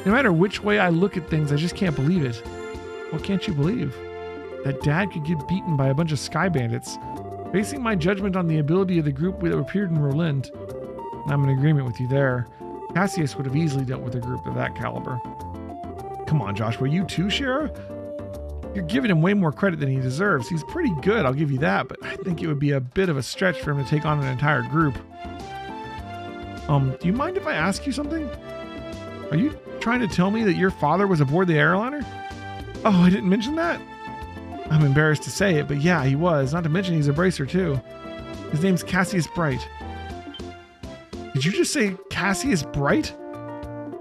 no matter which way I look at things, I just can't believe it. What can't you believe? That Dad could get beaten by a bunch of Sky Bandits. Basing my judgment on the ability of the group that appeared in Roland, I'm in agreement with you there. Cassius would have easily dealt with a group of that caliber. Come on, Joshua, you too, Shara? You're giving him way more credit than he deserves. He's pretty good, I'll give you that, but I think it would be a bit of a stretch for him to take on an entire group. Do you mind if I ask you something? Are you trying to tell me that your father was aboard the airliner? Oh, I didn't mention that? I'm embarrassed to say it, but yeah, he was. Not to mention he's a bracer too. His name's Cassius Bright. Did you just say Cassius Bright?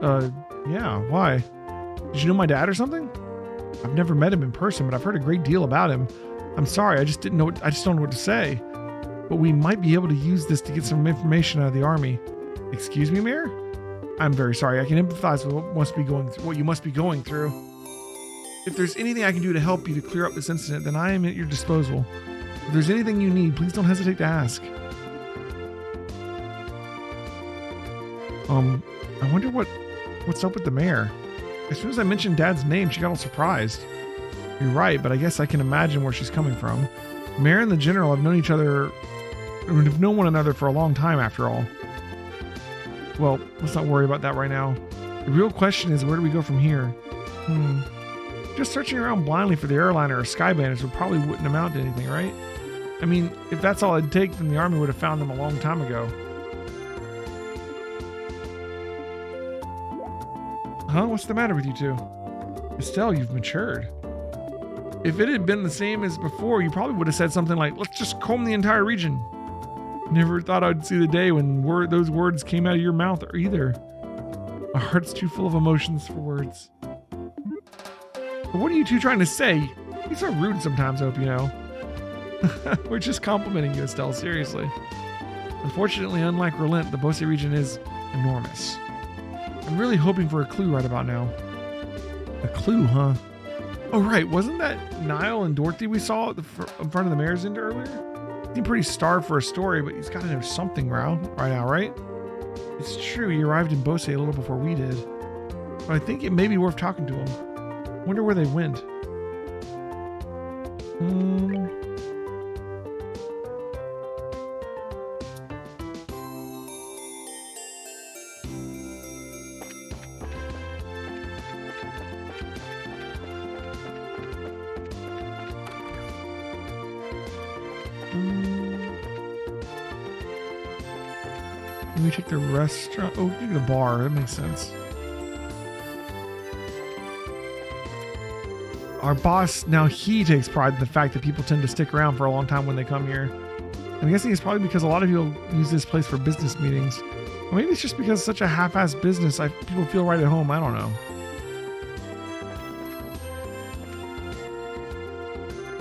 Yeah, why? Did you know my dad or something? I've never met him in person, but I've heard a great deal about him. I'm sorry, I just don't know what to say. But we might be able to use this to get some information out of the army. Excuse me, Mayor? I'm very sorry. I can empathize with what you must be going through. If there's anything I can do to help you to clear up this incident, then I am at your disposal. If there's anything you need, please don't hesitate to ask. I wonder what's up with the mayor. As soon as I mentioned Dad's name, she got all surprised. You're right, but I guess I can imagine where she's coming from. The mayor and the general have known one another for a long time after all. Well, let's not worry about that right now. The real question is, where do we go from here? Just searching around blindly for the airliner or Sky Bandits probably wouldn't amount to anything, right? I mean, if that's all it'd take, then the army would have found them a long time ago. Huh? What's the matter with you two? Estelle, you've matured. If it had been the same as before, you probably would have said something like, let's just comb the entire region. Never thought I'd see the day when those words came out of your mouth either. My heart's too full of emotions for words. But what are you two trying to say? You're so rude sometimes, I hope you know. We're just complimenting you, Estelle, seriously. Unfortunately, unlike Relent, the Beauce region is enormous. I'm really hoping for a clue right about now. A clue, huh? Oh, right. Wasn't that Niall and Dorothy we saw in front of the mayor's inn earlier? He's pretty starved for a story, but he's got to know something right now, right? It's true, he arrived in Beauce a little before we did. But I think it may be worth talking to him. Wonder where they went. Let me take the restaurant. Oh, take the bar. That makes sense. Our boss, now he takes pride in the fact that people tend to stick around for a long time when they come here. I'm guessing it's probably because a lot of people use this place for business meetings. Or maybe it's just because it's such a half-assed business, people feel right at home. I don't know.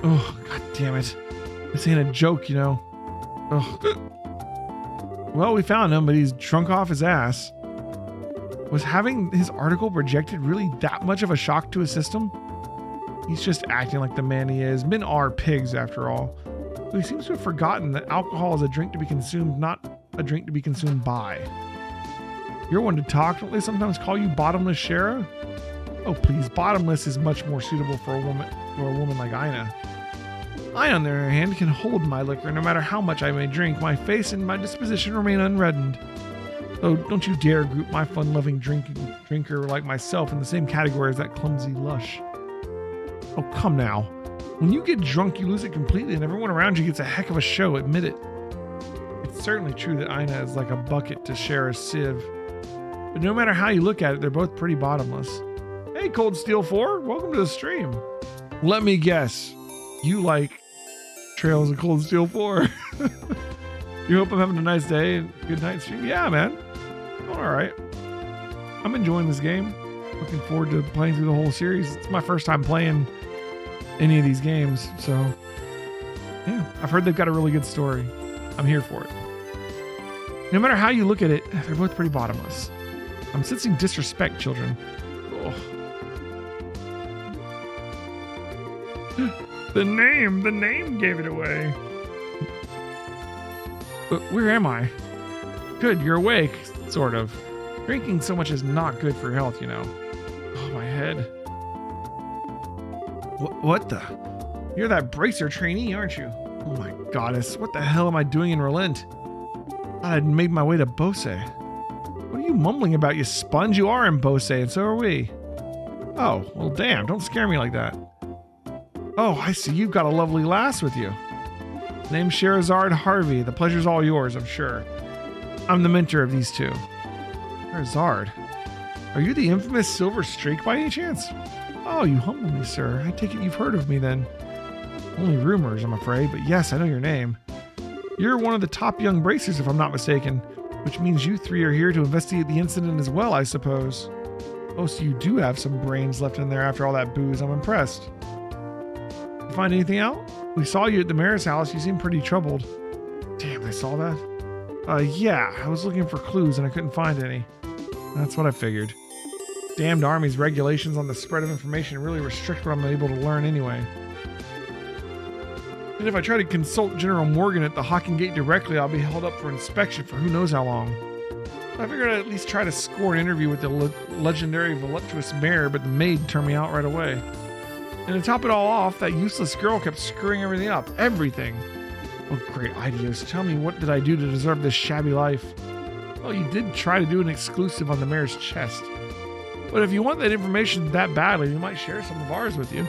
Oh, god damn it. This ain't a joke, you know. Ugh. Well, we found him, but he's drunk off his ass. Was having his article rejected really that much of a shock to his system? He's just acting like the man he is. Men are pigs, after all. But he seems to have forgotten that alcohol is a drink to be consumed, not a drink to be consumed by. You're one to talk. Don't they sometimes call you Bottomless Shara? Oh, please. Bottomless is much more suitable for a woman like Ina. I, on the other hand, can hold my liquor no matter how much I may drink. My face and my disposition remain unreddened. Oh, don't you dare group my fun-loving drinker like myself in the same category as that clumsy lush. Oh, come now. When you get drunk, you lose it completely, and everyone around you gets a heck of a show, admit it. It's certainly true that Ina is like a bucket to share a sieve. But no matter how you look at it, they're both pretty bottomless. Hey, Cold Steel 4, welcome to the stream. Let me guess. You like Trails of Cold Steel 4. You hope I'm having a nice day and good night stream? Yeah, man. All right. I'm enjoying this game. Looking forward to playing through the whole series. It's my first time playing any of these games, so yeah, I've heard they've got a really good story. I'm here for it. No matter how you look at it, they're both pretty bottomless. I'm sensing disrespect, children. Oh. The name gave it away. But where am I? Good, you're awake, sort of. Drinking so much is not good for health, you know. Oh, my head. What the? You're that bracer trainee, aren't you? Oh my goddess, what the hell am I doing in Relent? Thought I'd made my way to Beauce. What are you mumbling about, you sponge? You are in Beauce, and so are we. Oh, well damn, don't scare me like that. Oh, I see, you've got a lovely lass with you. Name's Sherazard Harvey. The pleasure's all yours, I'm sure. I'm the mentor of these two. Sherazard, are you the infamous Silver Streak by any chance? Oh, you humble me, sir. I take it you've heard of me then. Only rumors, I'm afraid, but yes, I know your name. You're one of the top young bracers, if I'm not mistaken, which means you three are here to investigate the incident as well, I suppose. Oh, so you do have some brains left in there after all that booze. I'm impressed. You find anything out? We saw you at the mayor's house. You seemed pretty troubled. Damn, I saw that. Yeah, I was looking for clues and I couldn't find any. That's what I figured. Damned army's regulations on the spread of information really restrict what I'm able to learn anyway. And if I try to consult General Morgan at the Hawking Gate directly, I'll be held up for inspection for who knows how long. I figured I'd at least try to score an interview with the legendary voluptuous mayor, but the maid turned me out right away. And to top it all off, that useless girl kept screwing everything up. Everything. Oh, great Idios. Tell me, what did I do to deserve this shabby life? Well, you did try to do an exclusive on the mayor's chest. But if you want that information that badly, we might share some of ours with you.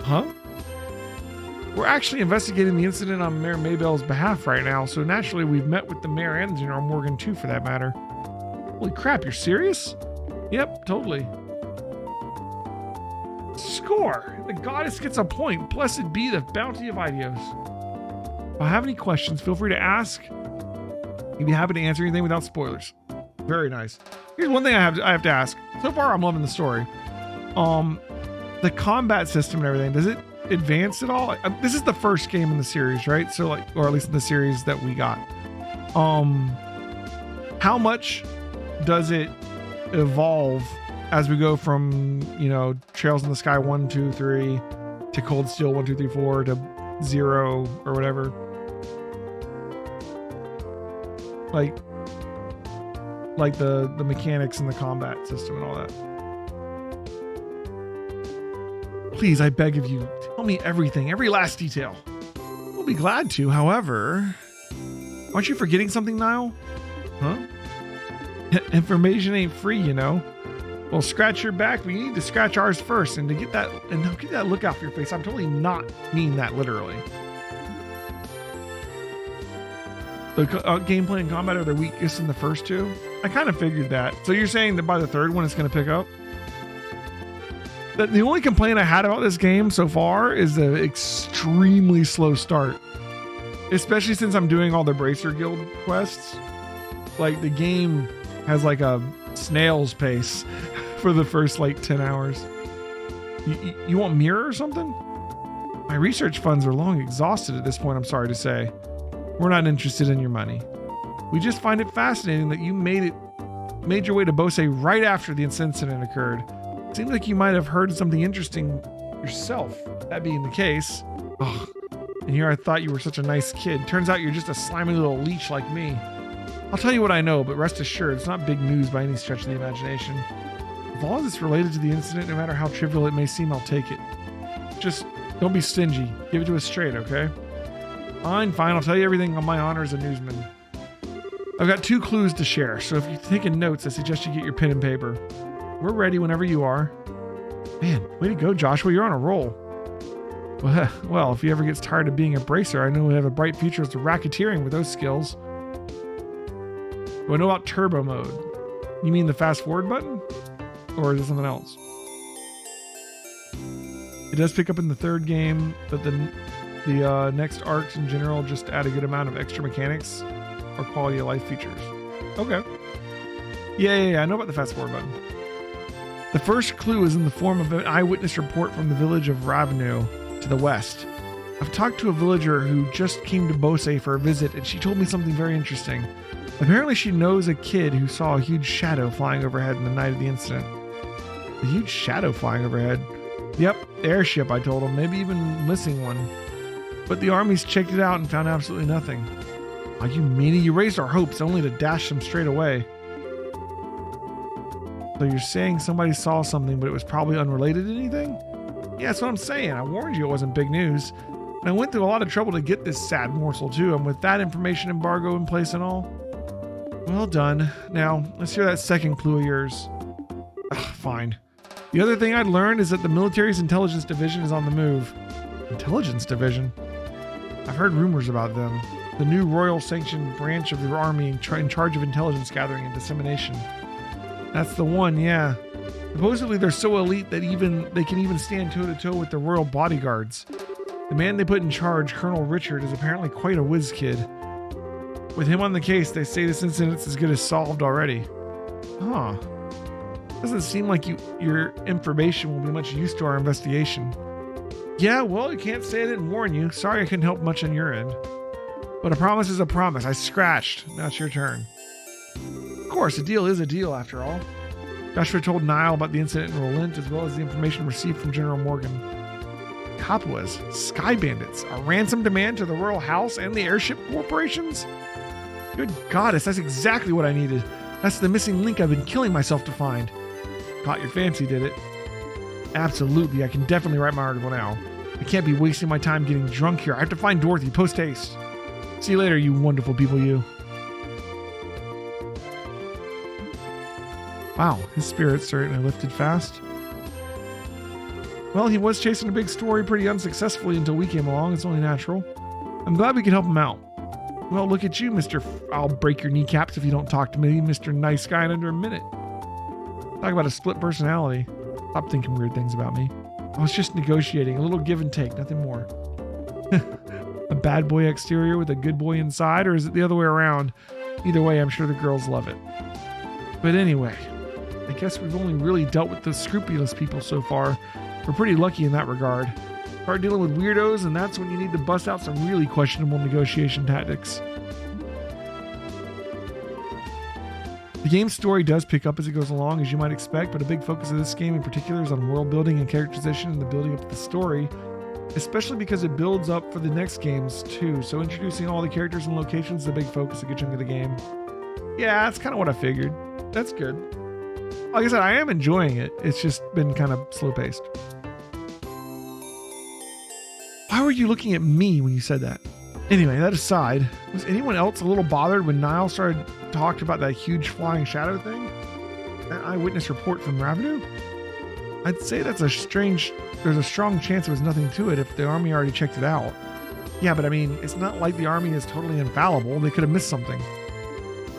Huh? We're actually investigating the incident on Mayor Maybell's behalf right now, so naturally we've met with the mayor and General Morgan too, for that matter. Holy crap, you're serious? Yep, totally. Score! The goddess gets a point. Blessed be the bounty of Idios. If I have any questions, feel free to ask. I'd be happy to answer anything without spoilers. Very nice. Here's one thing I have to ask. So far, I'm loving the story. The combat system and everything, does it advance at all? This is the first game in the series, right? So like, or at least in the series that we got. How much does it evolve as we go from, you know, Trails in the Sky 1, 2, 3 to Cold Steel 1, 2, 3, 4 to 0 or whatever? Like the mechanics and the combat system and all that. Please, I beg of you, tell me everything, every last detail. We'll be glad to, however... Aren't you forgetting something, Niall? Huh? Information ain't free, you know. Well, scratch your back, but you need to scratch ours first, and to get that look off your face. I'm totally not meaning that literally. The gameplay and combat are the weakest in the first two. I kind of figured that. So you're saying that by the third one it's going to pick up? The only complaint I had about this game so far is the extremely slow start. Especially since I'm doing all the Bracer Guild quests. Like, the game has like a snail's pace for the first like 10 hours. You want Mirror or something? My research funds are long exhausted at this point, I'm sorry to say. We're not interested in your money. We just find it fascinating that you made your way to Bose right after the incident occurred. Seems like you might have heard something interesting yourself. That being the case, and here I thought you were such a nice kid. Turns out you're just a slimy little leech like me. I'll tell you what I know, but rest assured, it's not big news by any stretch of the imagination. As long as it's related to the incident, no matter how trivial it may seem, I'll take it. Just don't be stingy. Give it to us straight, okay? Fine, I'll tell you everything on my honor as a newsman. I've got 2 clues to share, so if you're taking notes, I suggest you get your pen and paper. We're ready whenever you are. Man, way to go, Joshua. You're on a roll. Well, if he ever gets tired of being a bracer, I know he'll have a bright future as to racketeering with those skills. Do I know about turbo mode? You mean the fast forward button? Or is it something else? It does pick up in the third game, but the next arcs in general just add a good amount of extra mechanics or quality of life features. Okay. Yeah, I know about the fast forward button. The first clue is in the form of an eyewitness report from the village of Ravenu to the west. I've talked to a villager who just came to Bose for a visit, and she told me something very interesting. Apparently she knows a kid who saw a huge shadow flying overhead in the night of the incident. A huge shadow flying overhead? Yep, airship, I told him, maybe even missing one. But the armies checked it out and found absolutely nothing. Oh, you meanie, you raised our hopes only to dash them straight away. So you're saying somebody saw something, but it was probably unrelated to anything? Yeah, that's what I'm saying. I warned you it wasn't big news. And I went through a lot of trouble to get this sad morsel too, and with that information embargo in place and all. Well done. Now, let's hear that second clue of yours. Ugh, fine. The other thing I'd learned is that the military's intelligence division is on the move. Intelligence division? I've heard rumors about them. The new royal sanctioned branch of the army in charge of intelligence gathering and dissemination. That's the one, yeah. Supposedly they're so elite that they can even stand toe-to-toe with the royal bodyguards. The man they put in charge, Colonel Richard, is apparently quite a whiz kid. With him on the case, they say this incident's as good as solved already. Huh. Doesn't seem like your information will be much use to our investigation. Yeah, well, you can't say I didn't warn you. Sorry I couldn't help much on your end. But a promise is a promise. I scratched. Now it's your turn. Of course, a deal is a deal after all. Joshua told Niall about the incident in Rolint as well as the information received from General Morgan. Capuas, Sky Bandits, a ransom demand to the Royal House and the airship corporations? Good goddess, that's exactly what I needed. That's the missing link I've been killing myself to find. Caught your fancy, did it? Absolutely, I can definitely write my article now. I can't be wasting my time getting drunk here. I have to find Dorothy, post haste. See you later, you wonderful people, you. Wow, his spirits certainly lifted fast. Well, he was chasing a big story pretty unsuccessfully until we came along. It's only natural. I'm glad we could help him out. Well, look at you, Mr. I'll break your kneecaps if you don't talk to me, Mr. Nice Guy, in under a minute. Talk about a split personality. Stop thinking weird things about me. I was just negotiating, a little give and take, nothing more. A bad boy exterior with a good boy inside, or is it the other way around? Either way, I'm sure the girls love it. But anyway, I guess we've only really dealt with the scrupulous people so far. We're pretty lucky in that regard. Start dealing with weirdos, and that's when you need to bust out some really questionable negotiation tactics. The game's story does pick up as it goes along, as you might expect, but a big focus of this game in particular is on world building and characterization and the building up of the story, especially because it builds up for the next games too. So introducing all the characters and locations is a big focus, a good chunk of the game. Yeah, that's kind of what I figured. That's good. Like I said, I am enjoying it. It's just been kind of slow paced. Why were you looking at me when you said that? Anyway, that aside, was anyone else a little bothered when Niall started talking about that huge flying shadow thing? That eyewitness report from Ravenou? I'd say there's a strong chance there was nothing to it if the army already checked it out. Yeah, but I mean, it's not like the army is totally infallible. They could have missed something.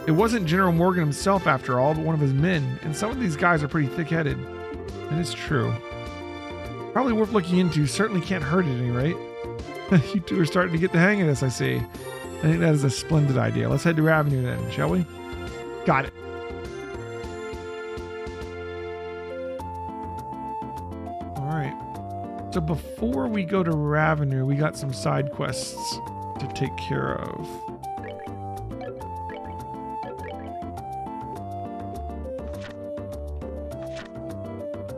It wasn't General Morgan himself after all, but one of his men, and some of these guys are pretty thick-headed. And it's true. Probably worth looking into, certainly can't hurt at any rate. You two are starting to get the hang of this, I see. I think that is a splendid idea. Let's head to Ravenou then, shall we? Got it. Alright. So before we go to Ravenou, we got some side quests to take care of.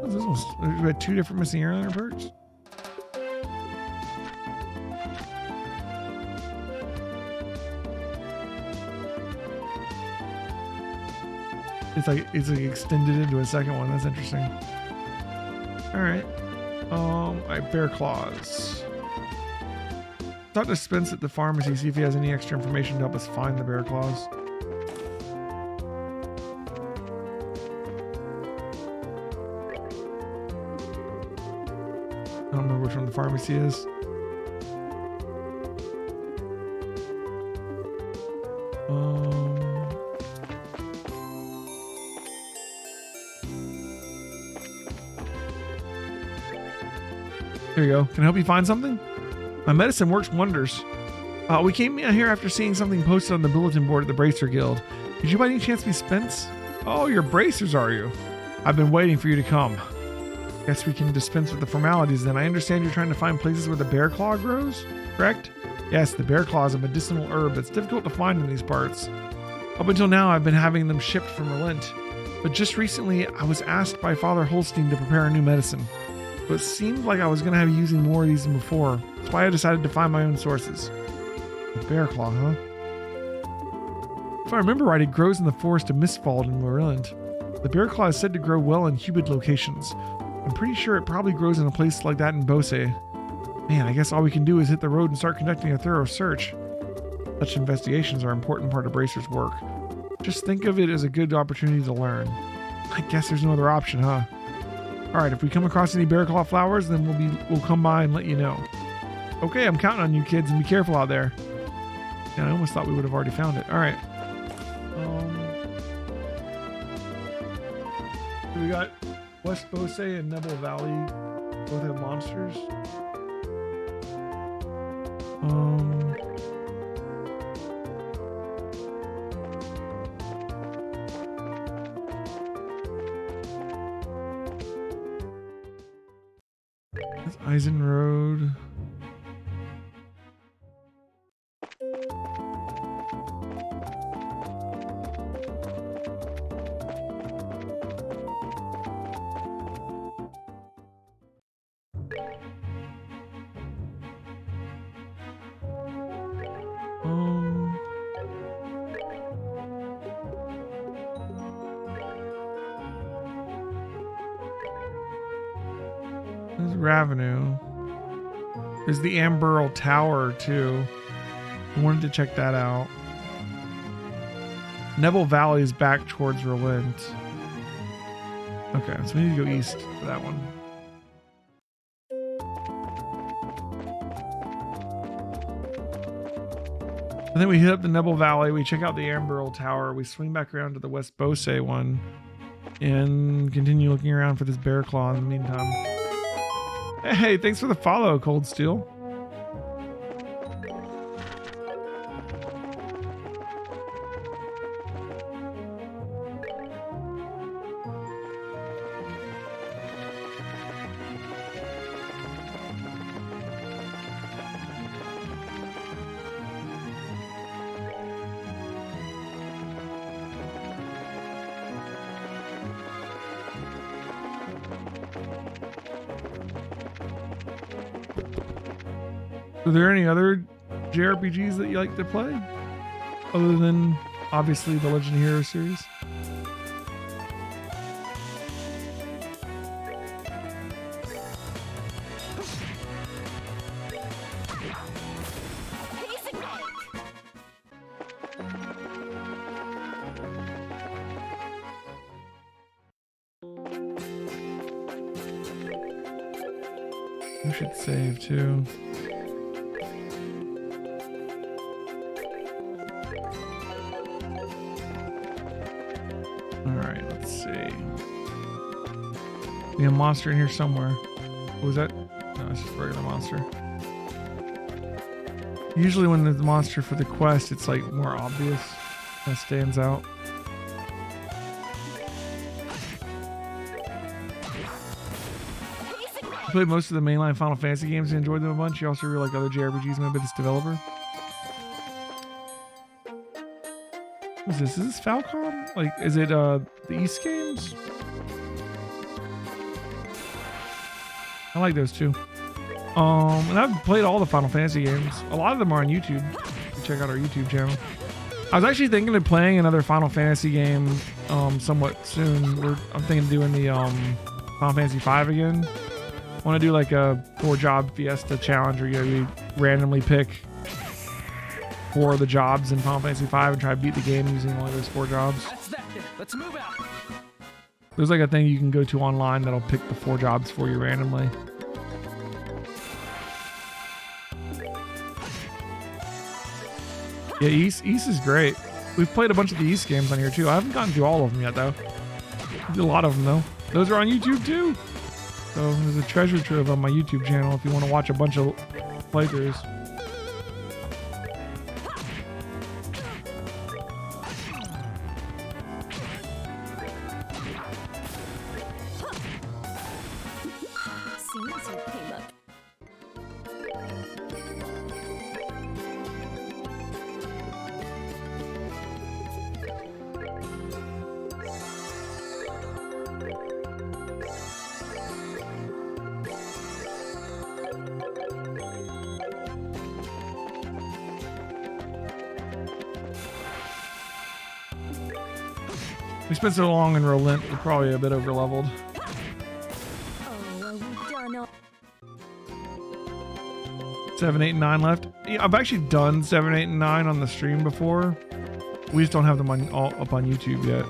What's this one? We had 2 different missing airliner perks? It's like extended into a second one. That's interesting. Alright. Alright, bear claws. Talk to Spence at the pharmacy, see if he has any extra information to help us find the bear claws. I don't remember which one the pharmacy is. Here you go. Can I help you find something? My medicine works wonders. We came here after seeing something posted on the bulletin board at the Bracer Guild. Did you by any chance be Spence? Oh, you're bracers, are you? I've been waiting for you to come. Guess we can dispense with the formalities then. I understand you're trying to find places where the bear claw grows, correct? Yes, the bear claw is a medicinal herb that's difficult to find in these parts. Up until now, I've been having them shipped from Relent. But just recently, I was asked by Father Holstein to prepare a new medicine. But it seemed like I was going to have using more of these than before. That's why I decided to find my own sources. The bear claw, huh? If I remember right, it grows in the forest of Mistfald in Moreland. The bear claw is said to grow well in humid locations. I'm pretty sure it probably grows in a place like that in Bose. Man, I guess all we can do is hit the road and start conducting a thorough search. Such investigations are an important part of Bracer's work. Just think of it as a good opportunity to learn. I guess there's no other option, huh? Alright, if we come across any bear claw flowers, then we'll come by and let you know. Okay, I'm counting on you kids, and be careful out there. Yeah, I almost thought we would have already found it. Alright. So we got West Bose and Nebel Valley. Both have monsters. That's Eisen Road. There's Ravenou. There's the Amberl Tower too. I wanted to check that out. Nebel Valley is back towards Relent. Okay, so we need to go east for that one. And then we hit up the Nebel Valley. We check out the Amberl Tower. We swing back around to the West Bose one and continue looking around for this bear claw in the meantime. Hey, thanks for the follow, Cold Steel. Are there any other JRPGs that you like to play? Other than, obviously, the Legend of Heroes series? We should save, too. A monster in here somewhere. What was that? No, it's just a regular monster. Usually when there's a monster for the quest, it's like more obvious. That stands out. I played most of the mainline Final Fantasy games and enjoyed them a bunch. You also really like other JRPGs made by this developer. What is this? Is this Falcom? Like, is it the East games? I like those too. And I've played all the Final Fantasy games. A lot of them are on YouTube. You check out our YouTube channel. I was actually thinking of playing another Final Fantasy game somewhat soon. I'm thinking of doing the Final Fantasy V again. I want to do like a 4-job Fiesta challenge where you randomly pick 4 of the jobs in Final Fantasy V and try to beat the game using only those 4 jobs. That's that. Let's move out. There's like a thing you can go to online that'll pick the 4 jobs for you randomly. Yeah, East is great. We've played a bunch of the East games on here too. I haven't gotten through all of them yet though. I did a lot of them though. Those are on YouTube too. So there's a treasure trove on my YouTube channel if you want to watch a bunch of playthroughs. We spent so long in Rolent, we're probably a bit over leveled. Oh, we done 7, 8, and 9 left. Yeah, I've actually done 7, 8, and 9 on the stream before. We just don't have them all up on YouTube yet.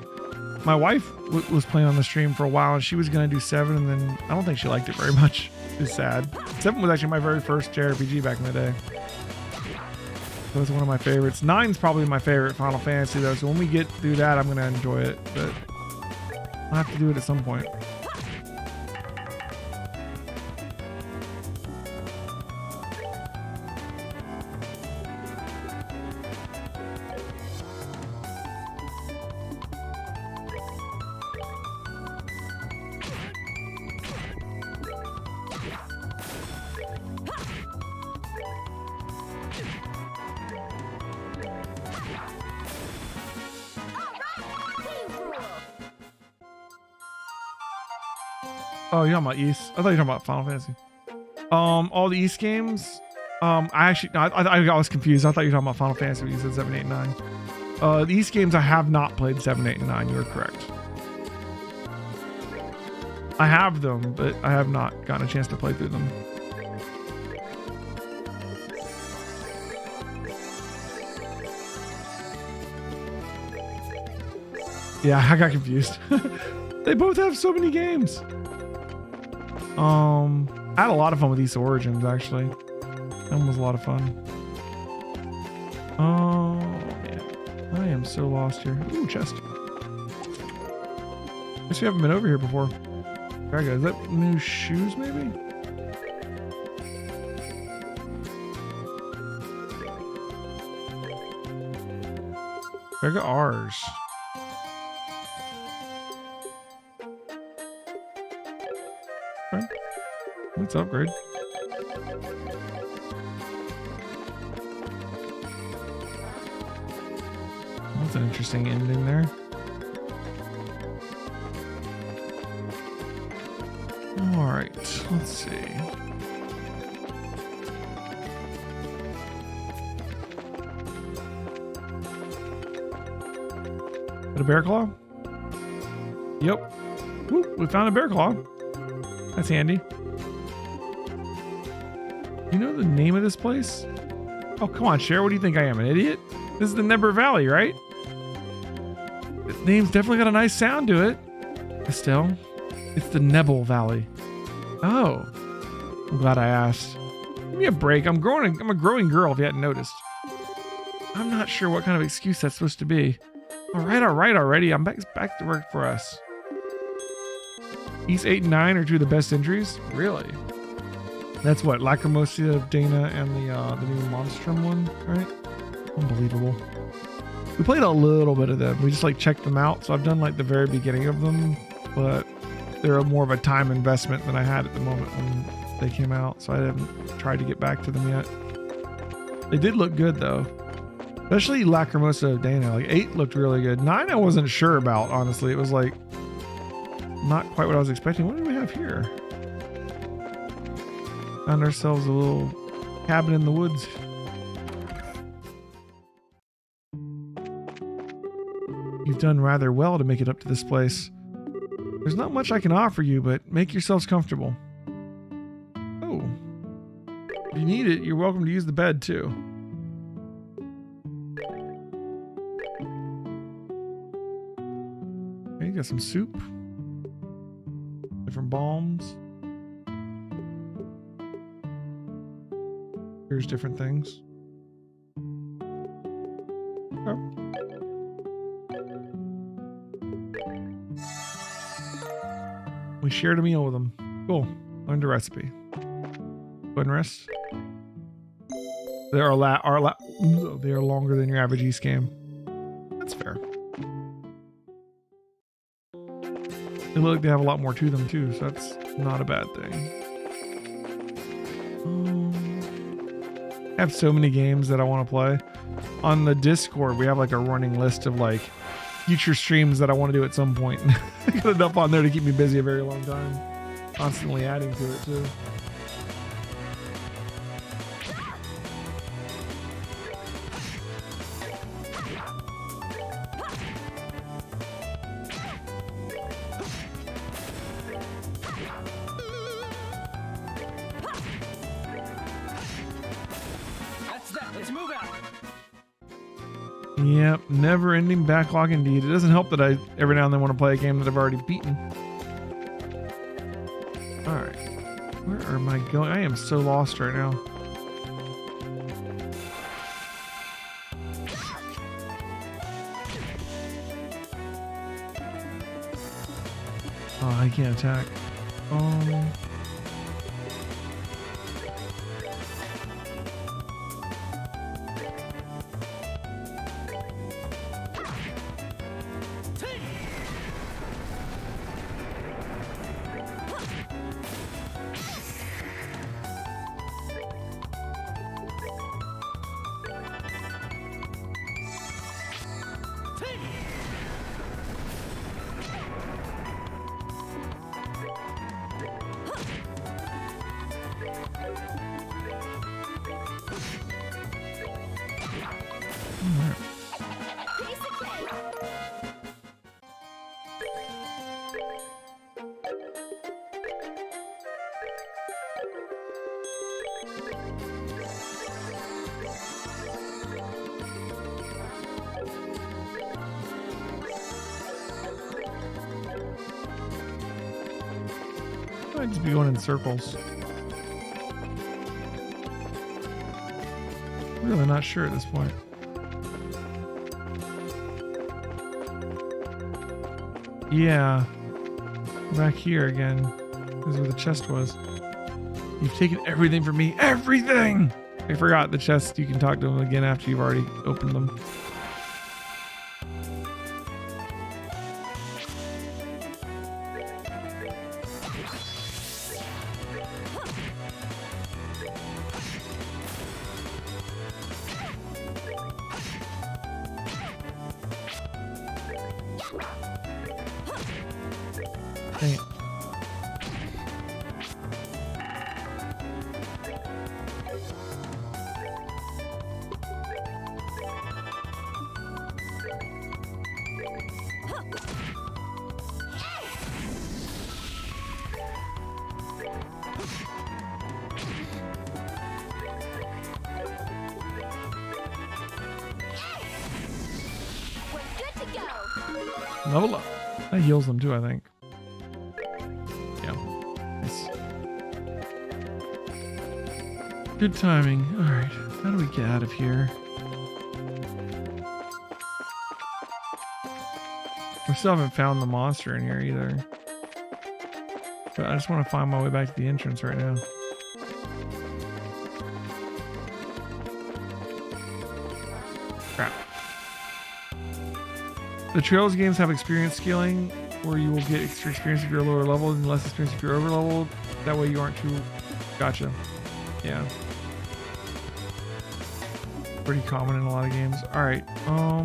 My wife was playing on the stream for a while and she was going to do 7 and then I don't think she liked it very much. It's sad. 7 was actually my very first JRPG back in the day. That was one of my favorites. 9's probably my favorite Final Fantasy though, so when we get through that, I'm gonna enjoy it, but I'll have to do it at some point. Oh, you're talking about East? I thought you were talking about Final Fantasy. All the East games. I was confused. I thought you were talking about Final Fantasy when you said 7, 8, and 9. The East games I have not played 7, 8, and 9. You are correct. I have them, but I have not gotten a chance to play through them. Yeah, I got confused. They both have so many games. I had a lot of fun with East Origins, actually. That one was a lot of fun. Oh, man. I am so lost here. Ooh, chest. Guess we haven't been over here before. Alright, guys. Is that new shoes, maybe? I got ours. Okay. Let's upgrade. That's an interesting ending there. Alright, let's see. A bear claw? Yep. Woo, we found a bear claw. That's handy. You know the name of this place? Oh, come on, Cher. What do you think I am, an idiot? This is the Never Valley, right? The name's definitely got a nice sound to it. Estelle, it's the Nebel Valley. Oh, I'm glad I asked. Give me a break. I'm a growing girl, if you hadn't noticed. I'm not sure what kind of excuse that's supposed to be. All right, already. I'm back to work for us. East 8 and 9 are two of the best entries? Really? That's what, Lacrimosa of Dana and the new Monstrum one, right? Unbelievable. We played a little bit of them. We just like checked them out. So I've done like the very beginning of them, but they're more of a time investment than I had at the moment when they came out. So I haven't tried to get back to them yet. They did look good though. Especially Lacrimosa of Dana. Like 8 looked really good. 9 I wasn't sure about, honestly. It was like not quite what I was expecting. What do we have here? Found ourselves a little cabin in the woods. You've done rather well to make it up to this place. There's not much I can offer you, but make yourselves comfortable. Oh. If you need it, you're welcome to use the bed too. Okay, got some soup. Different balms. Here's different things. Okay. We shared a meal with them. Cool. Learned a recipe. Go ahead and rest. They are longer than your average e-scam. That's fair. They look like they have a lot more to them too, so that's not a bad thing. I have so many games that I want to play. On the Discord, we have like a running list of like future streams that I want to do at some point. I got enough on there to keep me busy a very long time. Constantly adding to it too. Yep, never-ending backlog indeed. It doesn't help that I every now and then want to play a game that I've already beaten. Alright. Where am I going? I am so lost right now. Oh, I can't attack. I'd just be going in circles. Really not sure at this point. Yeah. Back here again. This is where the chest was. You've taken everything from me. Everything! I forgot the chest. You can talk to them again after you've already opened them. Dang it. Level up. That heals them too, I think. Yeah. Nice. Good timing. Alright. How do we get out of here? We still haven't found the monster in here either. But I just want to find my way back to the entrance right now. Crap. The Trails games have experience scaling, where you will get extra experience if you're lower level and less experience if you're over leveled. That way you aren't too... Gotcha. Yeah. Pretty common in a lot of games. Alright, okay.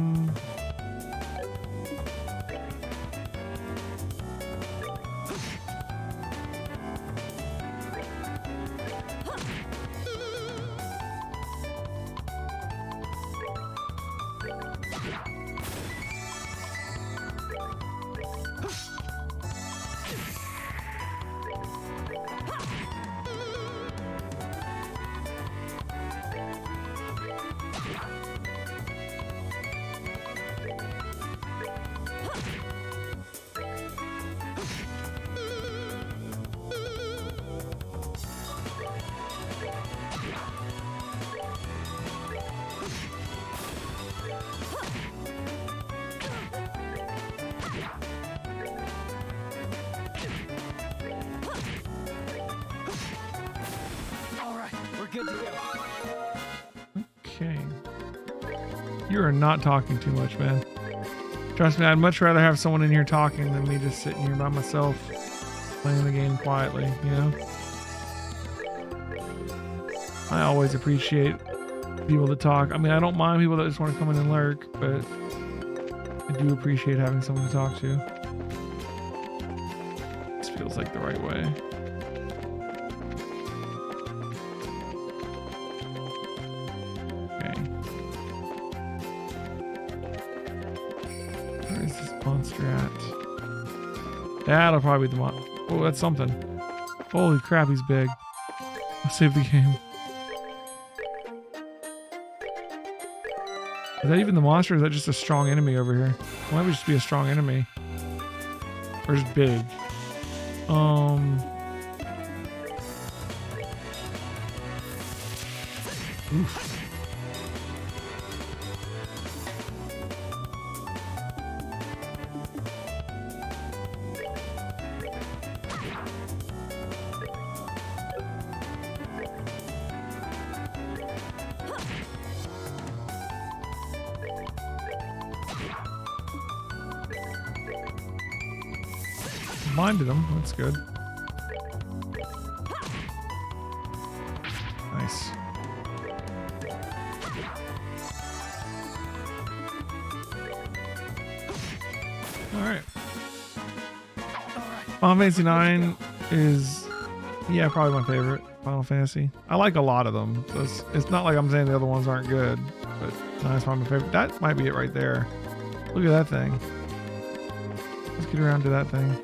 You are not talking too much, man. Trust me, I'd much rather have someone in here talking than me just sitting here by myself playing the game quietly, you know? I always appreciate people that talk. I mean, I don't mind people that just want to come in and lurk, but I do appreciate having someone to talk to. This feels like the right way. Monster at? That'll probably be the oh, that's something. Holy crap, he's big. I'll save the game. Is that even the monster, or is that just a strong enemy over here? Why would it just be a strong enemy? Or just big? Oof. Minded him, that's good. Nice. Alright. Final Fantasy 9 is, yeah, probably my favorite Final Fantasy. I like a lot of them, so it's not like I'm saying the other ones aren't good, but 9 is probably my favorite. That might be it right there. Look at that thing. Let's get around to that thing.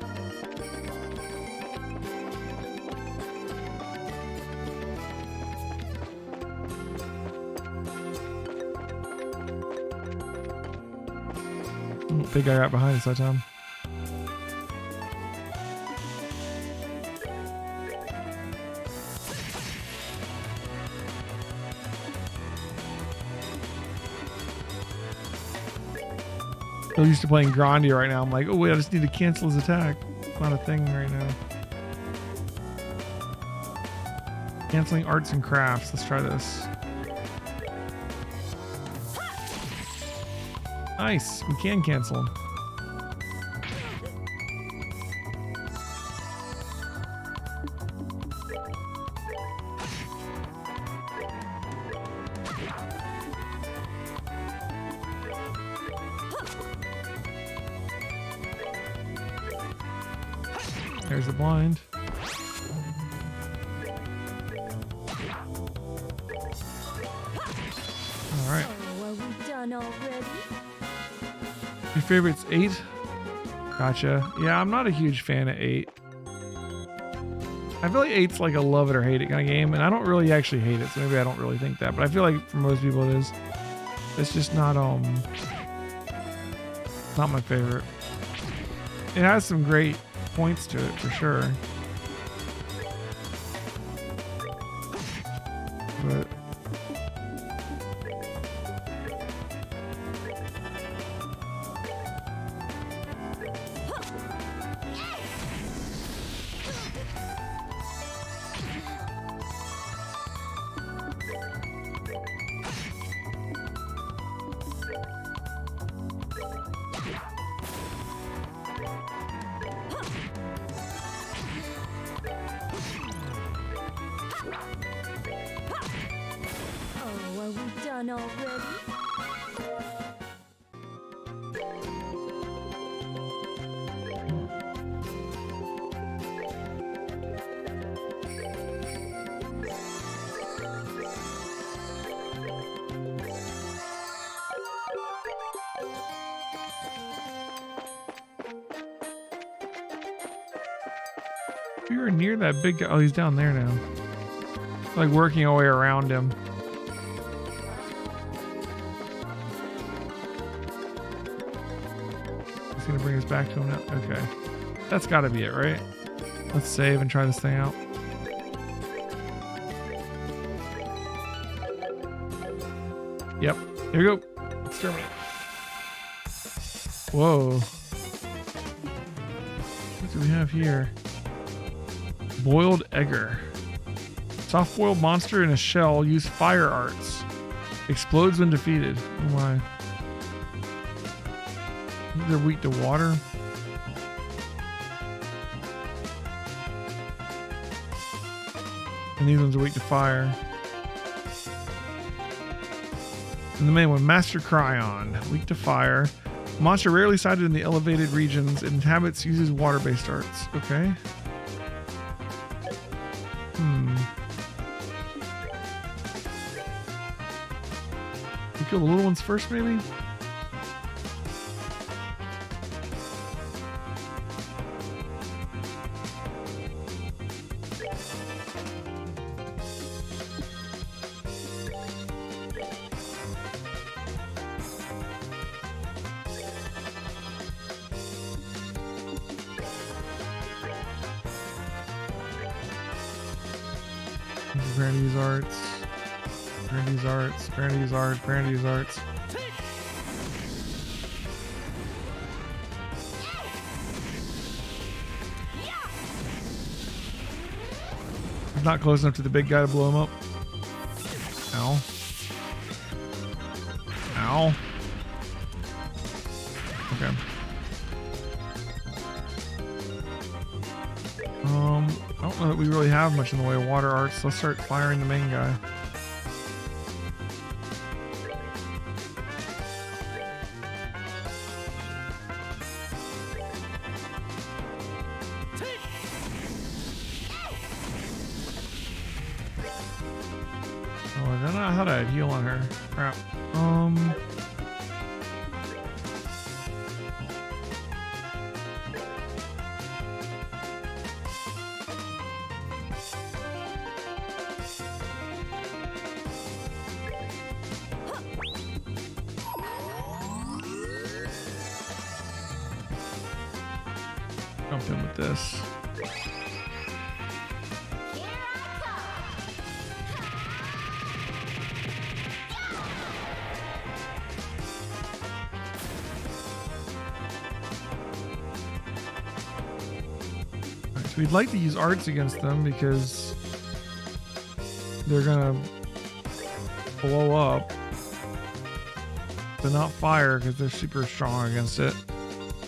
Big guy right behind us that time. So used to playing Grandia right now. I'm like, oh wait, I just need to cancel his attack. It's not a thing right now. Canceling arts and crafts. Let's try this. Nice. We can cancel. There's the blind. Alright. Oh, are we done already? Your favorite's 8? Gotcha. Yeah, I'm not a huge fan of 8. I feel like 8's like a love it or hate it kind of game, and I don't really actually hate it, so maybe I don't really think that, but I feel like for most people it is. It's just not my favorite. It has some great points to it for sure. But Oh, are we done already? we were near that big guy. Oh, he's down there now. Like working our way around him. He's gonna bring us back to him now. Okay. That's gotta be it, right? Let's save and try this thing out. Yep. Here we go. Exterminate. Whoa. What do we have here? Boiled egger. Soft-boiled monster in a shell. Use fire arts. Explodes when defeated. Oh my. They're weak to water. And these ones are weak to fire. And the main one, Master Cryon. Weak to fire. Monster rarely sighted in the elevated regions. It inhabits, uses water-based arts. Okay. We kill the little ones first, maybe? Brandy's arts. Brandy's arts. Brandy's arts. Brandy's arts. Not close enough to the big guy to blow him up. Ow. Ow. Okay. I don't know that we really have much in the way of water arts. Let's start firing the main guy. Oh, I don't know how to heal on her. Crap. Jump in with this. So we'd like to use arts against them because they're gonna blow up, but not fire because they're super strong against it.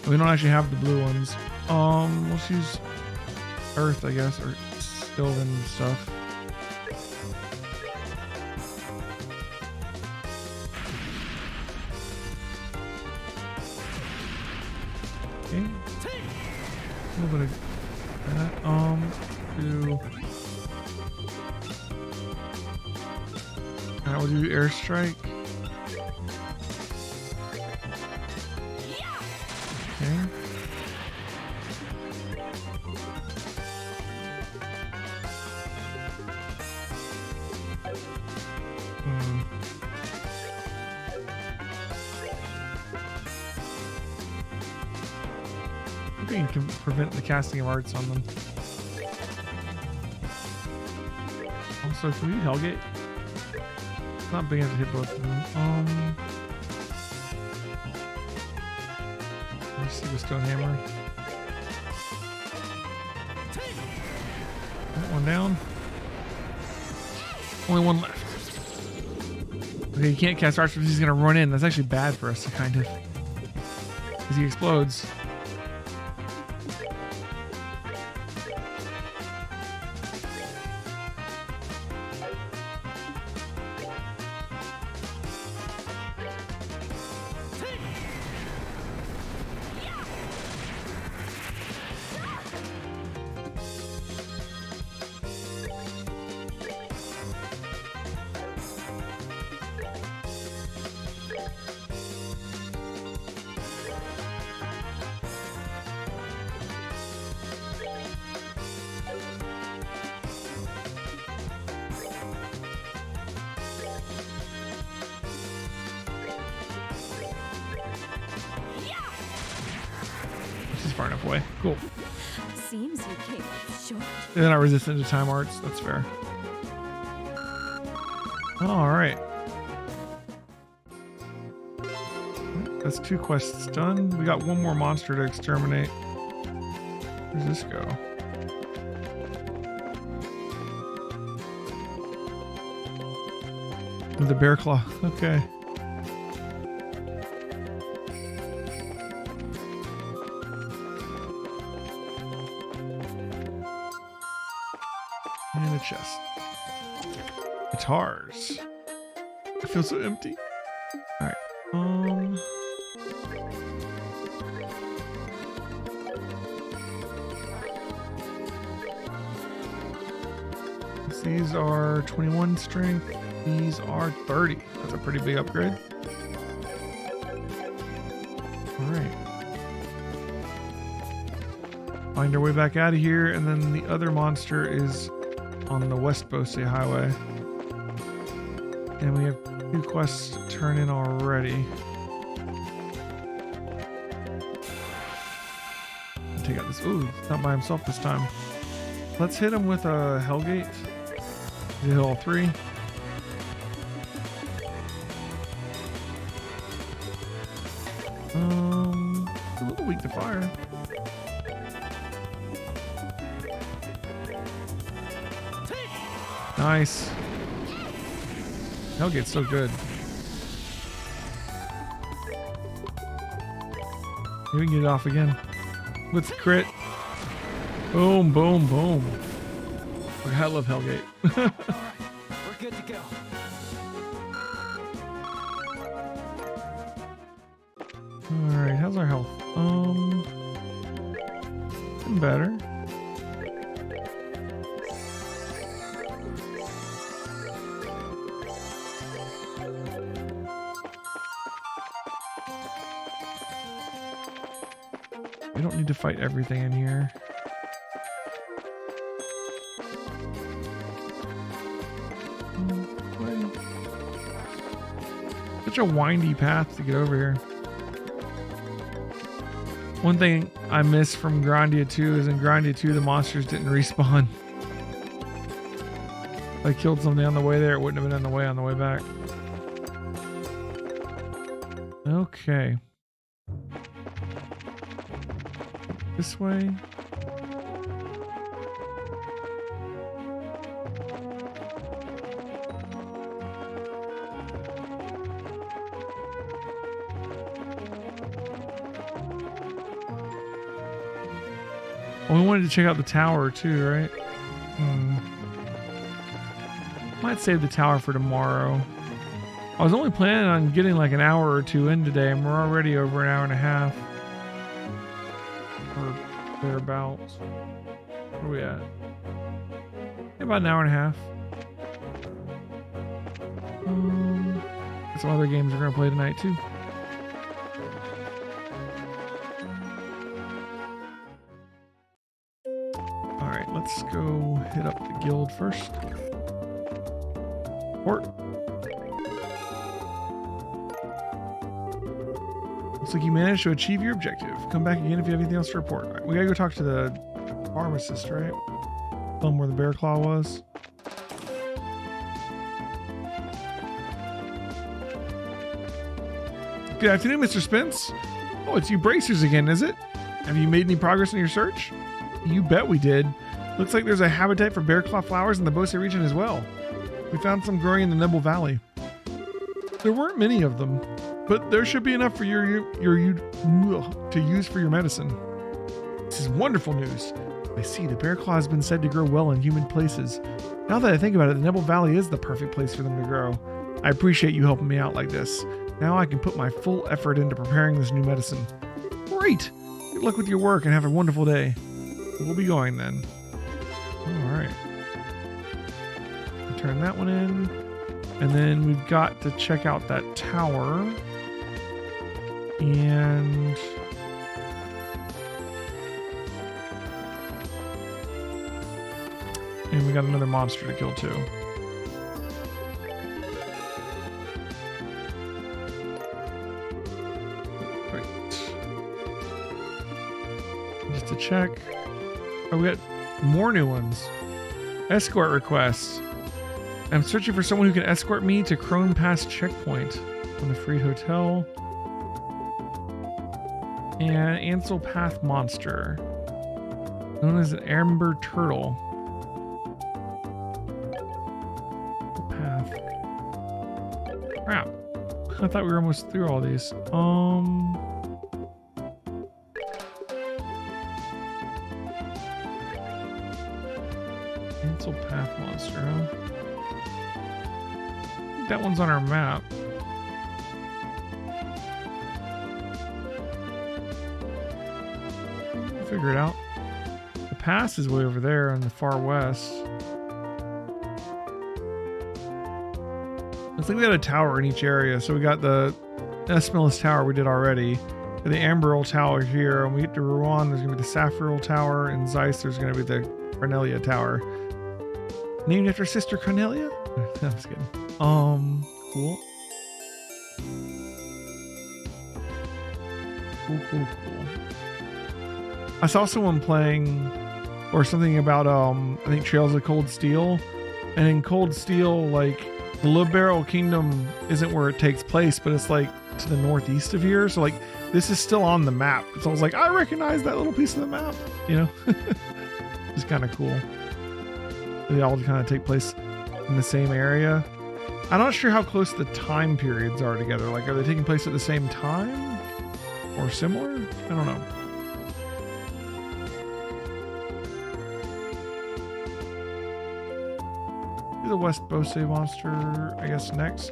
We don't actually have the blue ones. Let's use earth, I guess, or Sylvan stuff. Okay. A little bit of that. Do. Alright, we'll do airstrike. Okay. I think you can prevent the casting of arts on them. Also, can we Hellgate? It's not big enough to hit both of them. Let's see the stone hammer. That one down. Only one left. Okay, you can't cast arts because he's gonna run in. That's actually bad for us, kind of. Because he explodes. Far enough away. Cool. Seems you came up short. They're not resistant to time arts. That's fair. All right. That's 2 quests done. We got 1 more monster to exterminate. Where's this go? With the bear claw. Okay. And a chest. Guitars. I feel so empty. Alright. These are 21 strength. These are 30. That's a pretty big upgrade. Alright. Find our way back out of here, and then the other monster is on the West Bose Highway. And we have 2 quests to turn in already. Take out this. Ooh, he's not by himself this time. Let's hit him with a Hellgate. Did hit all 3. A little weak to fire. Nice. Hellgate's so good. Maybe we can get it off again. With the crit. Boom, boom, boom. I love Hellgate. Alright, we're good to go. Alright, how's our health? Getting better. We don't need to fight everything in here. Such a windy path to get over here. One thing I miss from Grandia 2 is in Grandia 2 the monsters didn't respawn. If I killed something on the way there, it wouldn't have been on the way back. Okay. This way. Oh, we wanted to check out the tower too, right? Might save the tower for tomorrow. I was only planning on getting like an hour or two in today, and we're already over an hour and a half. Or thereabouts. Where are we at? About an hour and a half. Some other games we're going to play tonight too. Alright, let's go hit up the guild first. Port. Looks like you managed to achieve your objective. Come back again if you have anything else to report. All right, we gotta go talk to the pharmacist, right? Tell him where the bear claw was. Good afternoon, Mr. Spence. Oh, it's you bracers again, is it? Have you made any progress in your search? You bet we did. Looks like there's a habitat for bear claw flowers in the Bose region as well. We found some growing in the Nebel Valley. There weren't many of them, but there should be enough for you to use for your medicine. This is wonderful news. I see the bear claw has been said to grow well in humid places. Now that I think about it, the Nebel Valley is the perfect place for them to grow. I appreciate you helping me out like this. Now I can put my full effort into preparing this new medicine. Great! Good luck with your work and have a wonderful day. We'll be going then. Alright. Turn that one in. And then we've got to check out that tower. And we got another monster to kill too. Just to check. Oh, we got more new ones. Escort requests. I'm searching for someone who can escort me to Crone Pass checkpoint from the Freed Hotel. And Ansel Path monster, known as an amber turtle. Path. Crap. I thought we were almost through all these. Ansel Path monster, huh? I think that one's on our map. We'll figure it out. The pass is way over there in the far west. Looks like we got a tower in each area. So we got the Esmelis Tower we did already. The Amberil Tower here. When we get to Rouen, there's going to be the Saphiril Tower. In Zeiss, there's going to be the Cornelia Tower. Named after Sister Cornelia? I'm just kidding. Cool. Cool. I saw someone playing or something about I think Trails of Cold Steel. And in Cold Steel, like the Liberal Kingdom isn't where it takes place, but it's like to the northeast of here. So like this is still on the map. So I was like, I recognize that little piece of the map, you know? It's kind of cool. They all kind of take place in the same area. I'm not sure how close the time periods are together. Like, are they taking place at the same time? Or similar? I don't know. Do the West Bose monster, I guess, next.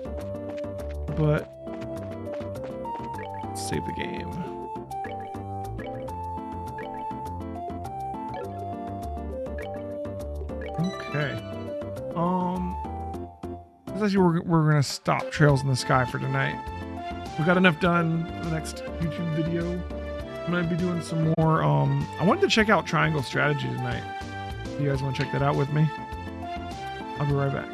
But let's save the game. Okay. We're going to stop Trails in the Sky for tonight. We got enough done for the next YouTube video. I'm going to be doing some more. I wanted to check out Triangle Strategy tonight. If you guys want to check that out with me, I'll be right back.